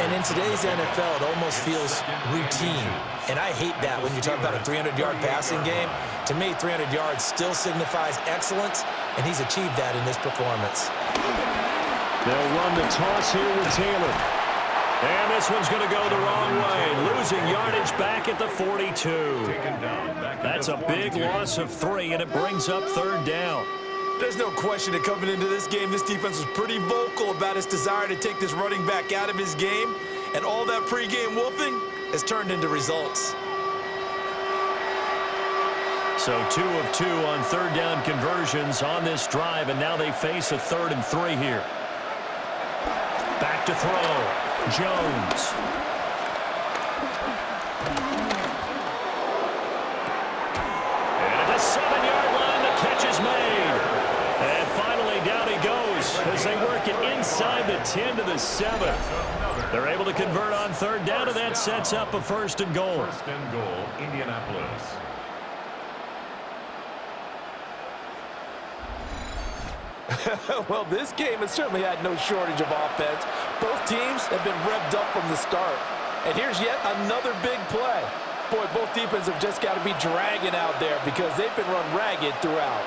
C: And in today's NFL, it almost feels routine. And I hate that when you talk about a 300-yard passing game. To me, 300 yards still signifies excellence, and he's achieved that in this performance.
A: They'll run the toss here with Taylor. And this one's going to go the wrong way, losing yardage back at the 42. That's a big loss of 3, and it brings up 3rd down.
C: There's no question that coming into this game, this defense was pretty vocal about its desire to take this running back out of his game. And all that pregame wolfing has turned into results.
A: So 2 of 2 on 3rd down conversions on this drive, and now they face a 3rd and 3 here. Back to throw. Jones. And at the 7-yard line, the catch is made. And finally, down he goes as they work it inside the 10 to the 7. They're able to convert on 3rd down, and that sets up a 1st and goal.
D: 1st and goal, Indianapolis.
B: Well, this game has certainly had no shortage of offense. Both teams have been revved up from the start. And here's yet another big play. Boy, both defenses have just got to be dragging out there because they've been run ragged throughout.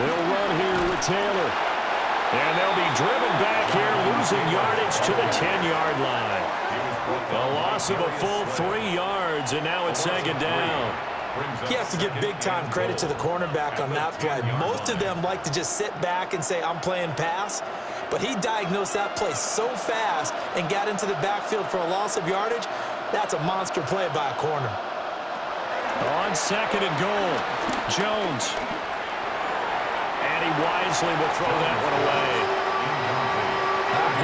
A: They'll run here with Taylor. And they'll be driven back here, losing yardage to the 10-yard line. A loss of a full 3 yards, and now it's 2nd down.
C: You have to give big-time credit to the cornerback on that play. Most of them like to just sit back and say, I'm playing pass. But he diagnosed that play so fast and got into the backfield for a loss of yardage. That's a monster play by a corner.
A: On 2nd and goal, Jones. And he wisely will throw that one away.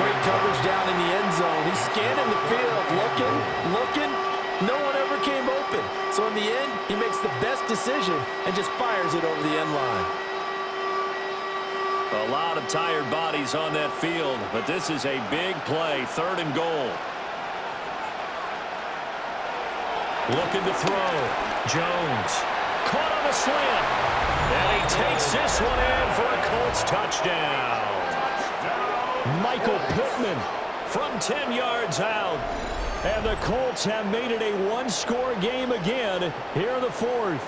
B: Great coverage down in the end zone. He's scanning the field, looking. No one ever came open. So in the end, he makes the best decision and just fires it over the end line.
A: A lot of tired bodies on that field, but this is a big play, 3rd and goal. Looking to throw. Jones. Caught on the slant. And he takes this one in for a Colts touchdown. Michael Pittman from 10 yards out. And the Colts have made it a 1-score game again here in the 4th.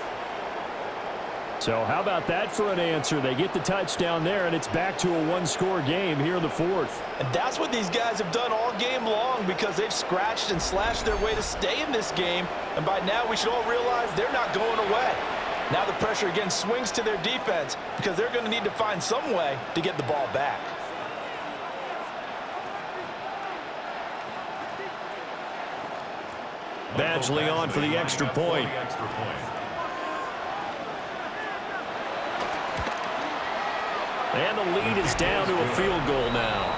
A: So how about that for an answer? They get the touchdown there, and it's back to a 1-score game here in the 4th.
B: And that's what these guys have done all game long because they've scratched and slashed their way to stay in this game. And by now, we should all realize they're not going away. Now the pressure again swings to their defense because they're going to need to find some way to get the ball back.
A: Badgley on for the extra point. And the lead is down to a field goal now.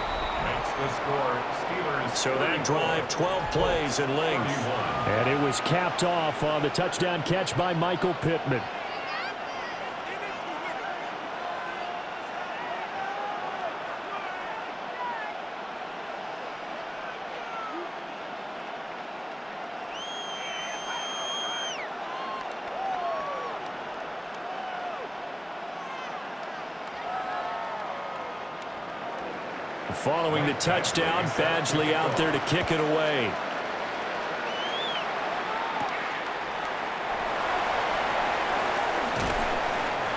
A: So that drive, 12 plays in length. And it was capped off on the touchdown catch by Michael Pittman. Following the touchdown, Badgley out there to kick it away.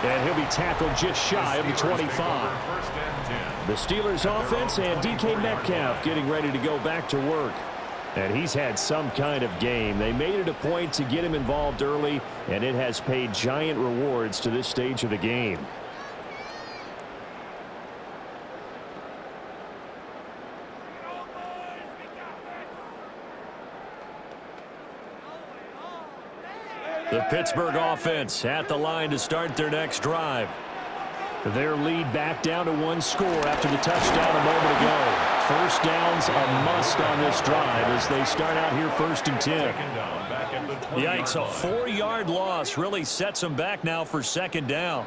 A: And he'll be tackled just shy of the 25. The Steelers offense and DK Metcalf getting ready to go back to work. And he's had some kind of game. They made it a point to get him involved early, and it has paid giant rewards to this stage of the game. The Pittsburgh offense at the line to start their next drive. Their lead back down to 1 score after the touchdown a moment ago. First down's a must on this drive as they start out here 1st and 10. Yikes, a 4-yard loss really sets them back now for 2nd down.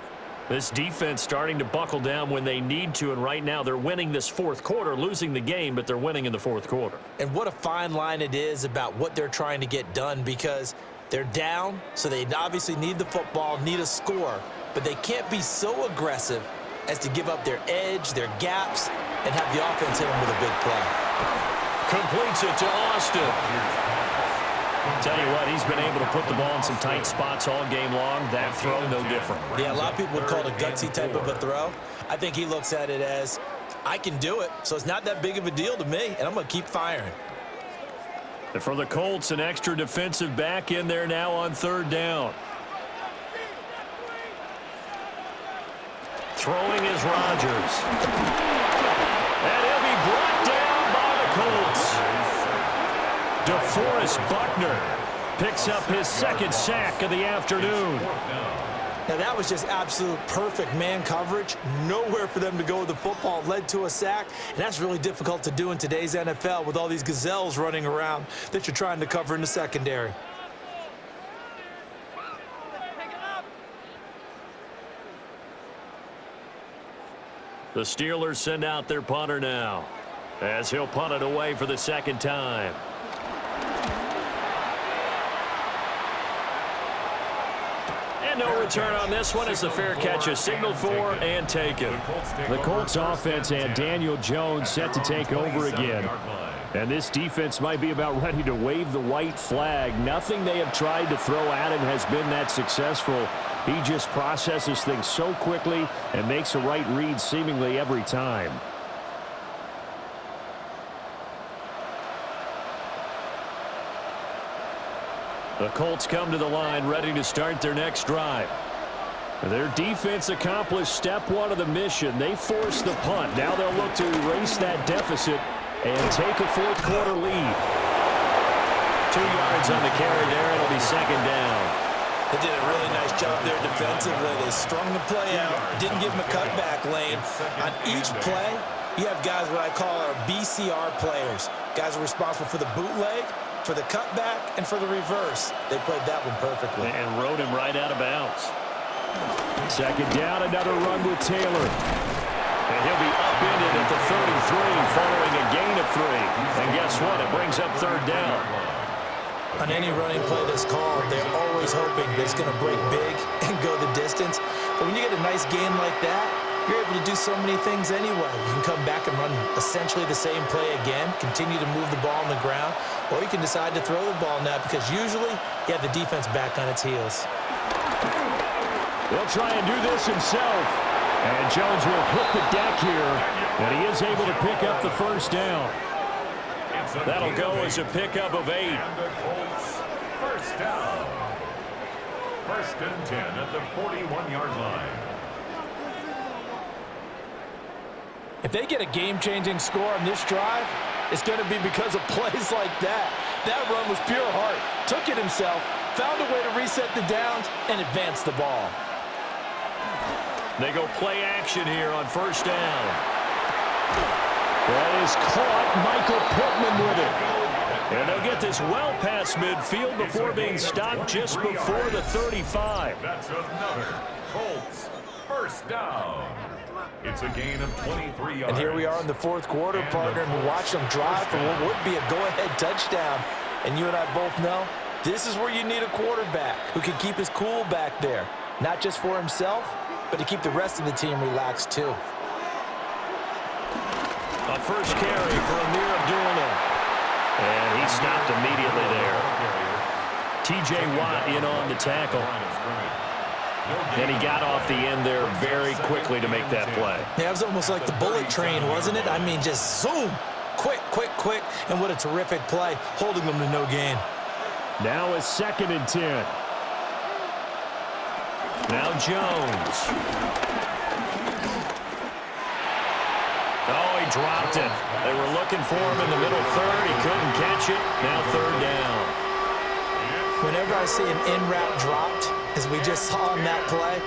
A: This defense starting to buckle down when they need to, and right now they're winning this fourth quarter, losing the game, but they're winning in the fourth quarter.
C: And what a fine line it is about what they're trying to get done, because they're down, so they obviously need the football, need a score, but they can't be so aggressive as to give up their edge, their gaps, and have the offense hit them with a big play.
A: Completes it to Austin. Tell you what, he's been able to put the ball in some tight spots all game long. That throw, no different.
C: Yeah, a lot of people would call it a gutsy type of a throw. I think he looks at it as, I can do it, so it's not that big of a deal to me, and I'm going to keep firing.
A: And for the Colts, an extra defensive back in there now on third down. Throwing is Rodgers. And he'll be brought down by the Colts. DeForest Buckner picks up his second sack of the afternoon.
C: Now, that was just absolute perfect man coverage. Nowhere for them to go with the football. Led to a sack, and that's really difficult to do in today's NFL with all these gazelles running around that you're trying to cover in the secondary.
A: The Steelers send out their punter now, as he'll punt it away for the second time. And no return on this one as the fair catch is signaled for and taken. The Colts offense and Daniel Jones set to take over again. And this defense might be about ready to wave the white flag. Nothing they have tried to throw at him has been that successful. He just processes things so quickly and makes a right read seemingly every time. The Colts come to the line ready to start their next drive. Their defense accomplished step one of the mission. They forced the punt. Now they'll look to erase that deficit and take a fourth quarter lead. 2 yards on the carry there. It'll be second down.
C: They did a really nice job there defensively. They strung the play out, didn't give them a cutback lane. On each play, you have guys what I call our BCR players. Guys are responsible for the bootleg, for the cutback, and for the reverse. They played that one perfectly.
A: And rode him right out of bounds. Second down, another run with Taylor. And he'll be upended at the 33 following a gain of 3. And guess what? It brings up third down.
C: On any running play that's called, they're always hoping that it's going to break big and go the distance. But when you get a nice gain like that, you're able to do so many things anyway. You can come back and run essentially the same play again, continue to move the ball on the ground, or you can decide to throw the ball now because usually you have the defense back on its heels.
A: He'll try and do this himself. And Jones will hit the deck here, and he is able to pick up the first down. That'll go as a pickup of 8.
D: And the Colts, first down. First and 10 at the 41-yard line.
B: If they get a game-changing score on this drive, it's going to be because of plays like that. That run was pure heart. Took it himself, found a way to reset the downs, and advance the ball.
A: They go play action here on first down. That is caught. Michael Pittman with it. And they'll get this well past midfield before being stopped just before the 35.
D: That's another Colts first down. It's a gain of 23 yards.
B: And here we are in the fourth quarter, partner, and we watch them drive for what would be a go-ahead touchdown. And you and I both know this is where you need a quarterback who can keep his cool back there, not just for himself, but to keep the rest of the team relaxed too.
A: A first carry for Amir Abdullah. And he stopped immediately there. T.J. Watt in on the tackle. And he got off the end there very quickly to make that play.
C: Yeah, it was almost like the bullet train, wasn't it? I mean, just zoom. Quick, quick, quick. And what a terrific play, holding them to no gain.
A: Now a second and 10. Now Jones. Oh, he dropped it. They were looking for him in the middle third. He couldn't catch it. Now third down.
C: Whenever I see an in-route dropped, as we just saw in that play,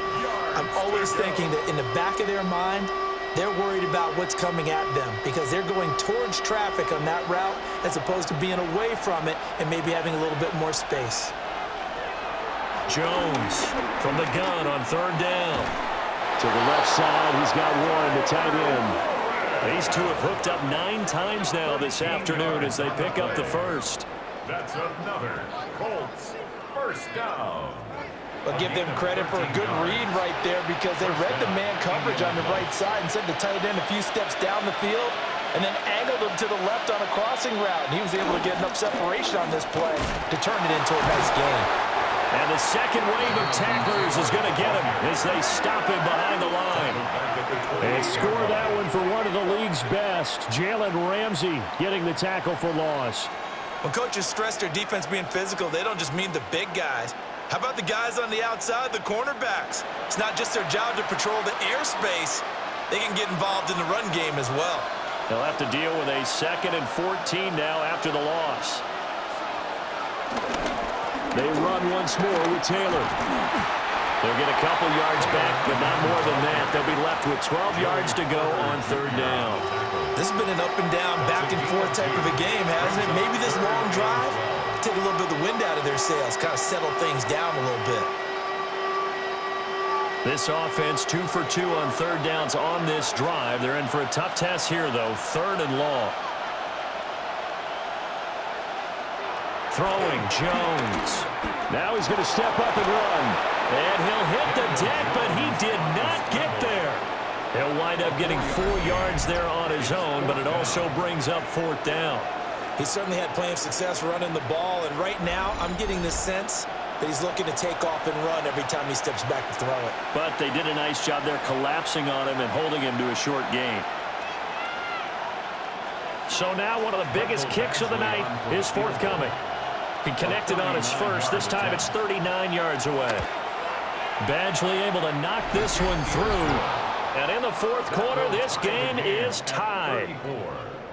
C: I'm always thinking that in the back of their mind, they're worried about what's coming at them because they're going towards traffic on that route as opposed to being away from it and maybe having a little bit more space.
A: Jones from the gun on third down. To the left side, he's got Warren, the tight end. These two have hooked up 9 times now this afternoon as they pick up the first.
D: That's another Colts first down.
B: I'll give them credit for a good read right there because they read the man coverage on the right side and sent the tight end a few steps down the field and then angled him to the left on a crossing route. And he was able to get enough separation on this play to turn it into a nice gain.
A: And the second wave of tacklers is going to get him as they stop him behind the line. And score that one for one of the league's best. Jalen Ramsey getting the tackle for loss.
C: When coaches stress their defense being physical, they don't just mean the big guys. How about the guys on the outside, the cornerbacks? It's not just their job to patrol the airspace. They can get involved in the run game as well.
A: They'll have to deal with a 2nd and 14 now after the loss. They run once more with Taylor. They'll get a couple yards back, but not more than that. They'll be left with 12 yards to go on 3rd down.
C: This has been an up and down, back and forth type of a game, hasn't it? Maybe this long drive, take a little bit of the wind out of their sails, kind of settle things down a little bit.
A: This offense 2 for 2 on 3rd downs on this drive. They're in for a tough test here, though. 3rd and long. Throwing Jones. Now he's going to step up and run. And he'll hit the deck, but he did not get there. He'll wind up getting 4 yards there on his own, but it also brings up 4th down.
C: He certainly had plenty of success running the ball, and right now I'm getting the sense that he's looking to take off and run every time he steps back to throw it.
A: But they did a nice job there collapsing on him and holding him to a short gain. So now one of the biggest kicks of the night is forthcoming. He connected on his first. This time it's 39 yards away. Badgley able to knock this one through. And in the 4th quarter, this game is tied.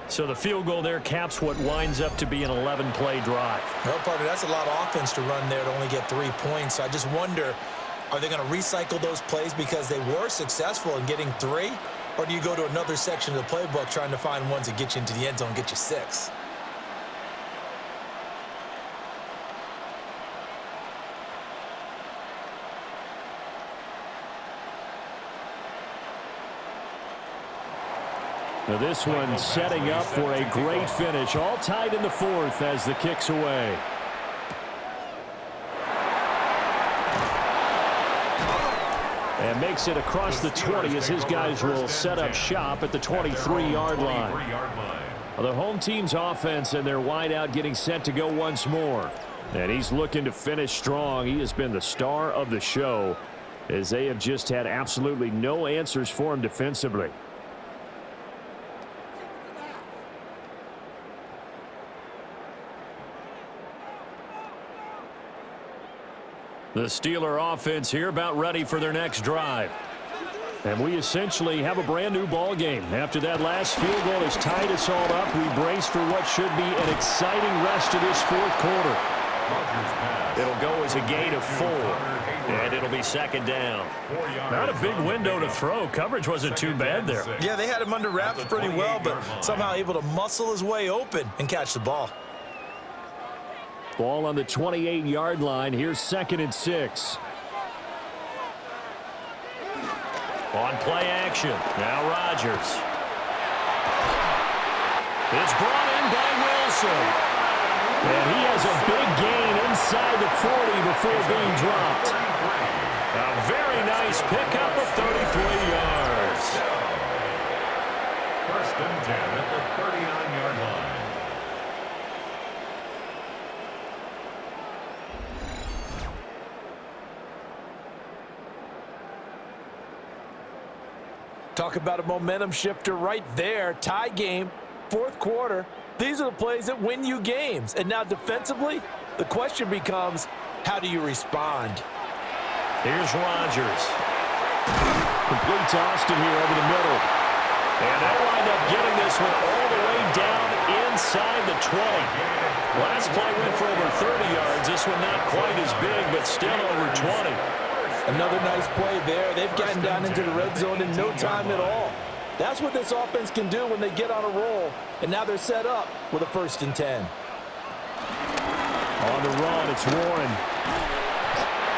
A: So the field goal there caps what winds up to be an 11-play drive.
C: No, partner, that's a lot of offense to run there to only get 3 points. So I just wonder, are they going to recycle those plays because they were successful in getting 3? Or do you go to another section of the playbook trying to find ones that get you into the end zone and get you 6?
A: Now this one setting up for a great finish. All tied in the 4th as the kick's away. And makes it across the 20 as his guys will set up shop at the 23-yard line. The home team's offense and their wideout getting set to go once more. And he's looking to finish strong. He has been the star of the show as they have just had absolutely no answers for him defensively. The Steeler offense here about ready for their next drive. And we essentially have a brand new ball game. After that last field goal has tied us all up, we brace for what should be an exciting rest of this 4th quarter. It'll go as a gain of 4, and it'll be 2nd down. Not a big window to throw. Coverage wasn't too bad there.
C: Yeah, they had him under wraps pretty well, but somehow able to muscle his way open and catch the ball.
A: Ball on the 28-yard line. Here's 2nd and 6. On play action. Now Rodgers. It's brought in by Wilson. And he has a big gain inside the 40 before being dropped. A very nice pickup of 33 yards.
D: 1st and 10 at the 39-yard line.
B: Talk about a momentum shifter right there. Tie game, 4th quarter. These are the plays that win you games. And now defensively, the question becomes, how do you respond?
A: Here's Rodgers. Complete to Austin here over the middle. And they'll wind up getting this one all the way down inside the 20. Last play went for over 30 yards. This one not quite as big, but still over 20.
B: Another nice play there. They've gotten down into the red zone in no time at all. That's what this offense can do when they get on a roll. And now they're set up with a 1st and 10.
A: On the run, it's Warren.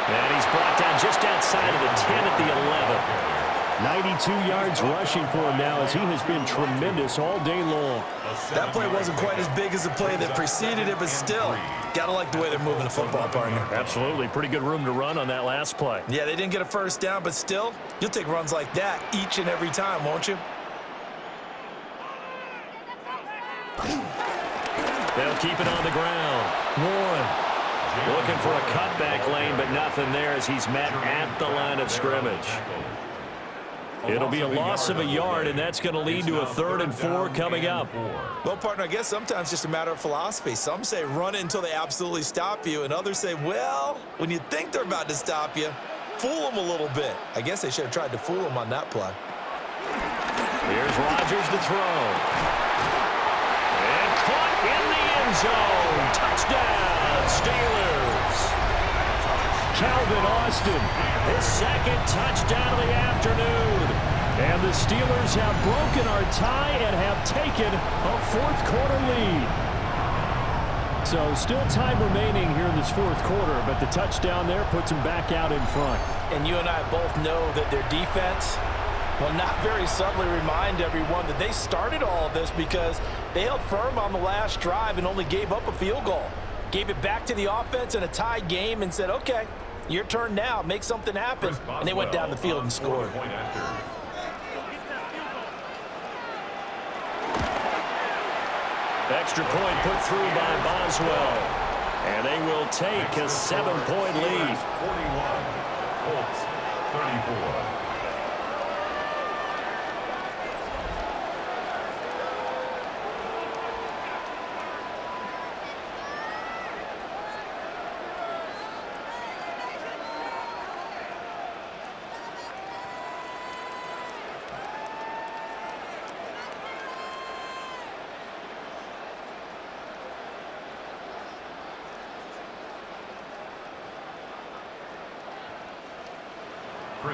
A: And he's brought down just outside of the 10 at the 11. 92 yards rushing for him now as he has been tremendous all day long.
C: That play wasn't quite as big as the play that preceded it, but still, gotta like the way they're moving the football, partner.
A: Absolutely. Pretty good room to run on that last play.
C: Yeah, they didn't get a first down, but still, you'll take runs like that each and every time, won't you?
A: They'll keep it on the ground. Warren looking for a cutback lane, but nothing there as he's met at the line of scrimmage. It'll be a loss of a yard, and that's going to lead to a 3rd and 4 coming up.
C: Well, partner, I guess sometimes it's just a matter of philosophy. Some say run it until they absolutely stop you, and others say, well, when you think they're about to stop you, fool them a little bit. I guess they should have tried to fool them on that play.
A: Here's Rodgers to throw. And caught in the end zone. Touchdown, Steelers. Calvin Austin, his 2nd touchdown of the afternoon. And the Steelers have broken our tie and have taken a 4th quarter lead. So still time remaining here in this 4th quarter, but the touchdown there puts them back out in front.
C: And you and I both know that their defense will not very subtly remind everyone that they started all of this because they held firm on the last drive and only gave up a field goal. Gave it back to the offense in a tied game and said, okay, your turn now, make something happen. And they went down the field and scored.
A: Extra point put through by Boswell. And they will take a 7-point lead.
D: 41, Colts 34.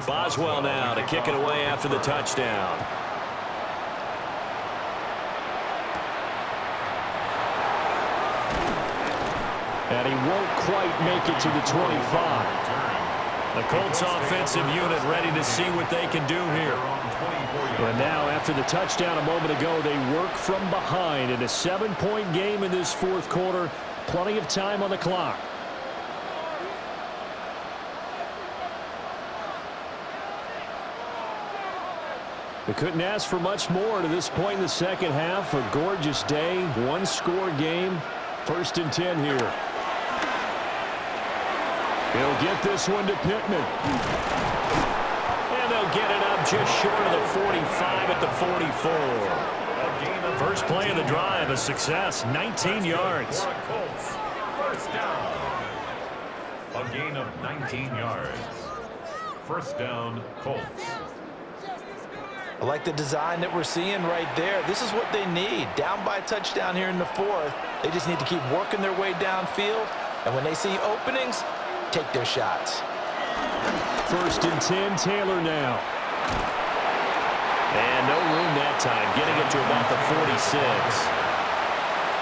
A: Boswell now to kick it away after the touchdown. And he won't quite make it to the 25. The Colts offensive unit ready to see what they can do here. And now after the touchdown a moment ago, they work from behind in a 7-point game in this 4th quarter. Plenty of time on the clock. They couldn't ask for much more to this point in the 2nd half. A gorgeous day, 1-score game. 1st and 10 here. He'll get this one to Pittman. And they'll get it up just short of the 45 at the 44. First play of the drive, a success, 19 yards.
D: First down. A gain of 19 yards. First down, Colts.
C: I like the design that we're seeing right there. This is what they need. Down by a touchdown here in the 4th. They just need to keep working their way downfield. And when they see openings, take their shots.
A: First and 10, Taylor now. And no room that time, getting it to about the 46.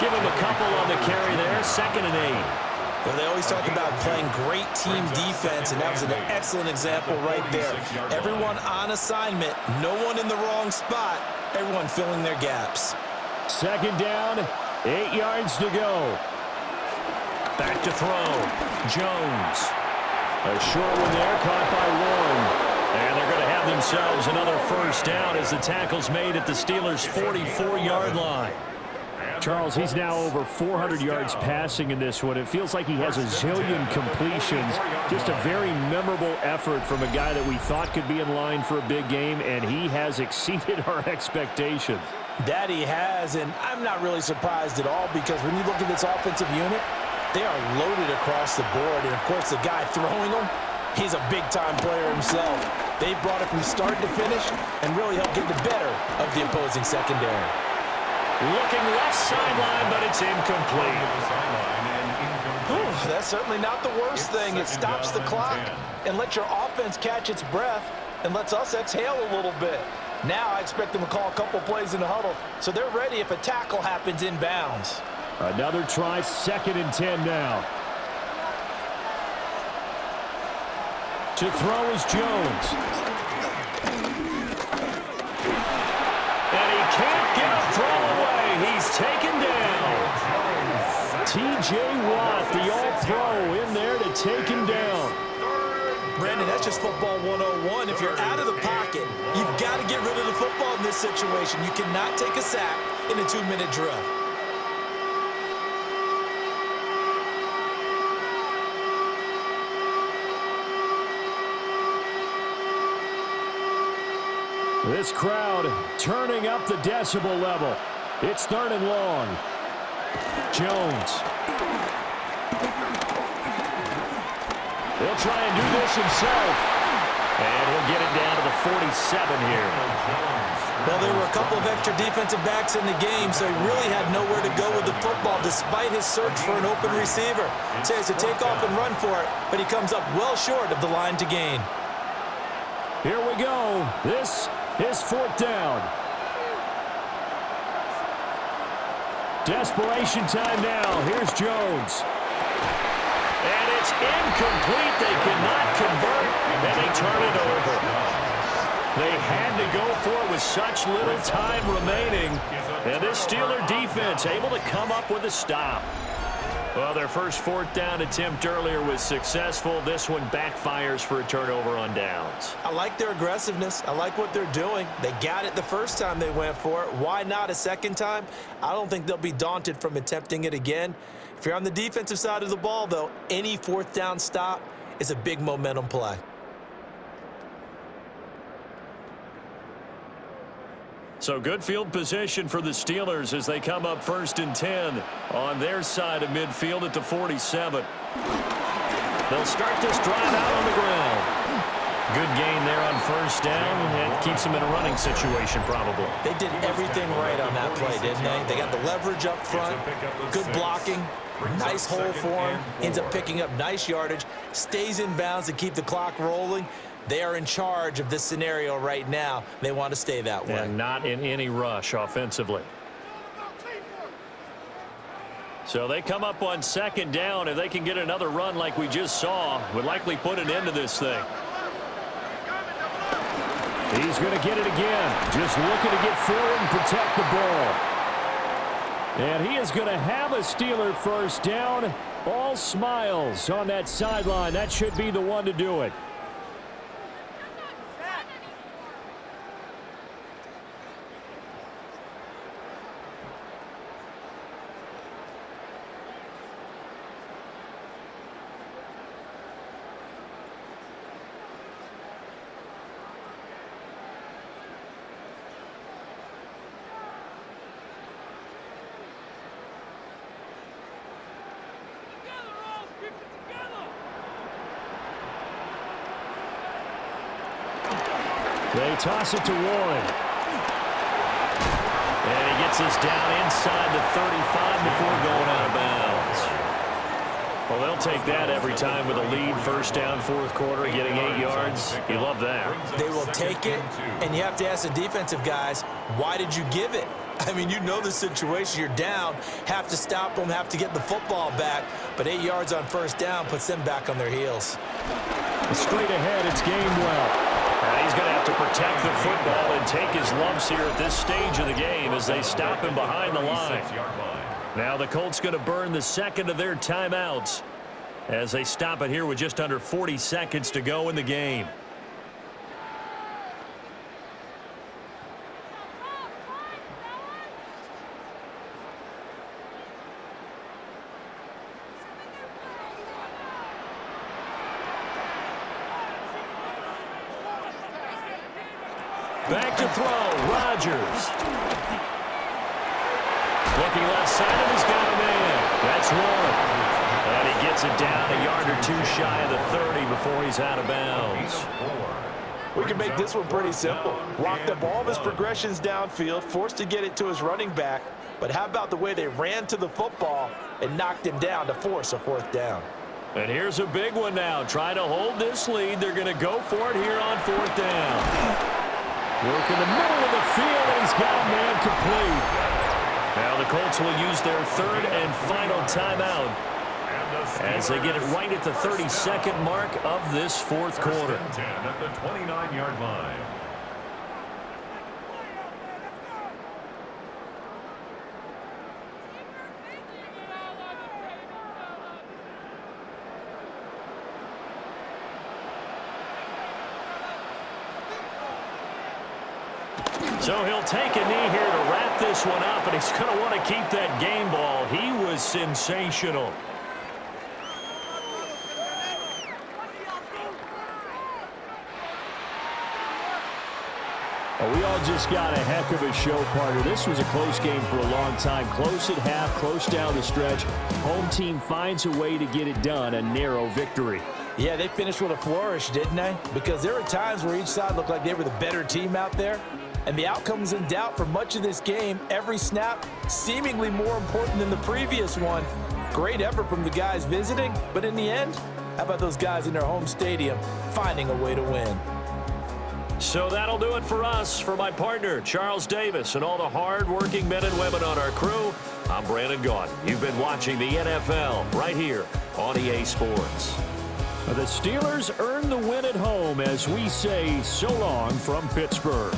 A: Give him a couple on the carry there, 2nd and 8.
C: Well, they always talk about playing great team defense, and that was an excellent example right there. Everyone on assignment, no one in the wrong spot, everyone filling their gaps.
A: 2nd down, 8 yards to go. Back to throw. Jones. A short one there, caught by Warren. And they're going to have themselves another first down as the tackle's made at the Steelers' 44-yard line. Charles, he's now over 400 yards passing in this one. It feels like he has a zillion completions. Just a very memorable effort from a guy that we thought could be in line for a big game, and he has exceeded our expectations.
C: That he has, and I'm not really surprised at all because when you look at this offensive unit, they are loaded across the board. And, of course, the guy throwing them, he's a big-time player himself. They brought it from start to finish and really helped get the better of the opposing secondary.
A: Looking left sideline, but it's incomplete.
C: That's certainly not the worst thing. It stops the clock and lets your offense catch its breath and lets us exhale a little bit. Now I expect them to call a couple plays in the huddle, so they're ready if a tackle happens inbounds.
A: Another try, 2nd and 10 now. To throw is Jones. And he can't get a throw away. He's taken down. T.J. Watt, the all-pro, in there to take him down.
C: Brandon, that's just football 101. If you're out of the pocket, you've got to get rid of the football in this situation. You cannot take a sack in a 2-minute drill.
A: This crowd turning up the decibel level. It's 3rd and long. Jones. He'll try and do this himself. And he'll get it down to the 47 here.
C: Well, there were a couple of extra defensive backs in the game, so he really had nowhere to go with the football despite his search for an open receiver. So he has to take off and run for it, but he comes up well short of the line to gain.
A: Here we go. This is 4th down. Desperation time now. Here's Jones. And it's incomplete. They cannot convert, and they turn it over. They had to go for it with such little time remaining. And this Steeler defense able to come up with a stop. Well, their first 4th down attempt earlier was successful. This one backfires for a turnover on downs.
C: I like their aggressiveness. I like what they're doing. They got it the first time they went for it. Why not a second time? I don't think they'll be daunted from attempting it again. If you're on the defensive side of the ball, though, any 4th down stop is a big momentum play.
A: So good field position for the Steelers as they come up 1st and 10 on their side of midfield at the 47. They'll start this drive out on the ground. Good gain there on 1st down, and keeps them in a running situation probably.
C: They did everything right on that play, didn't they? They got the leverage up front, good blocking, nice hole for him, ends up picking up nice yardage, stays in bounds to keep the clock rolling. They are in charge of this scenario right now. They want to stay that way.
A: And not in any rush offensively. So they come up on 2nd down. If they can get another run like we just saw, would likely put an end to this thing. He's going to get it again. Just looking to get forward and protect the ball. And he is going to have a Steeler 1st down. All smiles on that sideline. That should be the one to do it. They toss it to Warren. And he gets us down inside the 35 before going out of bounds. Well, they'll take that every time with a lead. 1st down, 4th quarter, getting 8 yards. You love that.
C: They will take it, and you have to ask the defensive guys, why did you give it? I mean, you know the situation. You're down, have to stop them, have to get the football back, but 8 yards on 1st down puts them back on their heels.
A: Straight ahead, it's Gainwell. He's going to have to protect the football and take his lumps here at this stage of the game as they stop him behind the line. Now the Colts going to burn the 2nd of their timeouts as they stop it here with just under 40 seconds to go in the game. Back to throw, Rodgers. Looking left side, and he's got a man. That's one. And he gets it down a yard or 2 shy of the 30 before he's out of bounds.
B: We can make this one pretty simple. Locked up all of his progressions downfield, forced to get it to his running back. But how about the way they ran to the football and knocked him down to force a 4th down?
A: And here's a big one now. Trying to hold this lead. They're going to go for it here on 4th down. Work in the middle of the field, and he's got a man complete. Now the Colts will use their 3rd and final timeout as they get it right at the 32nd mark of this 4th quarter.
D: 10 at the 29-yard line.
A: So he'll take a knee here to wrap this one up, and he's going to want to keep that game ball. He was sensational. Well, we all just got a heck of a show, partner. This was a close game for a long time. Close at half, close down the stretch. Home team finds a way to get it done, a narrow victory.
B: Yeah, they finished with a flourish, didn't they? Because there were times where each side looked like they were the better team out there. And the outcome was in doubt for much of this game. Every snap seemingly more important than the previous one. Great effort from the guys visiting. But in the end, how about those guys in their home stadium finding a way to win?
A: So that'll do it for us. For my partner, Charles Davis, and all the hard-working men and women on our crew, I'm Brandon Gaudin. You've been watching the NFL right here on EA Sports. The Steelers earn the win at home as we say so long from Pittsburgh.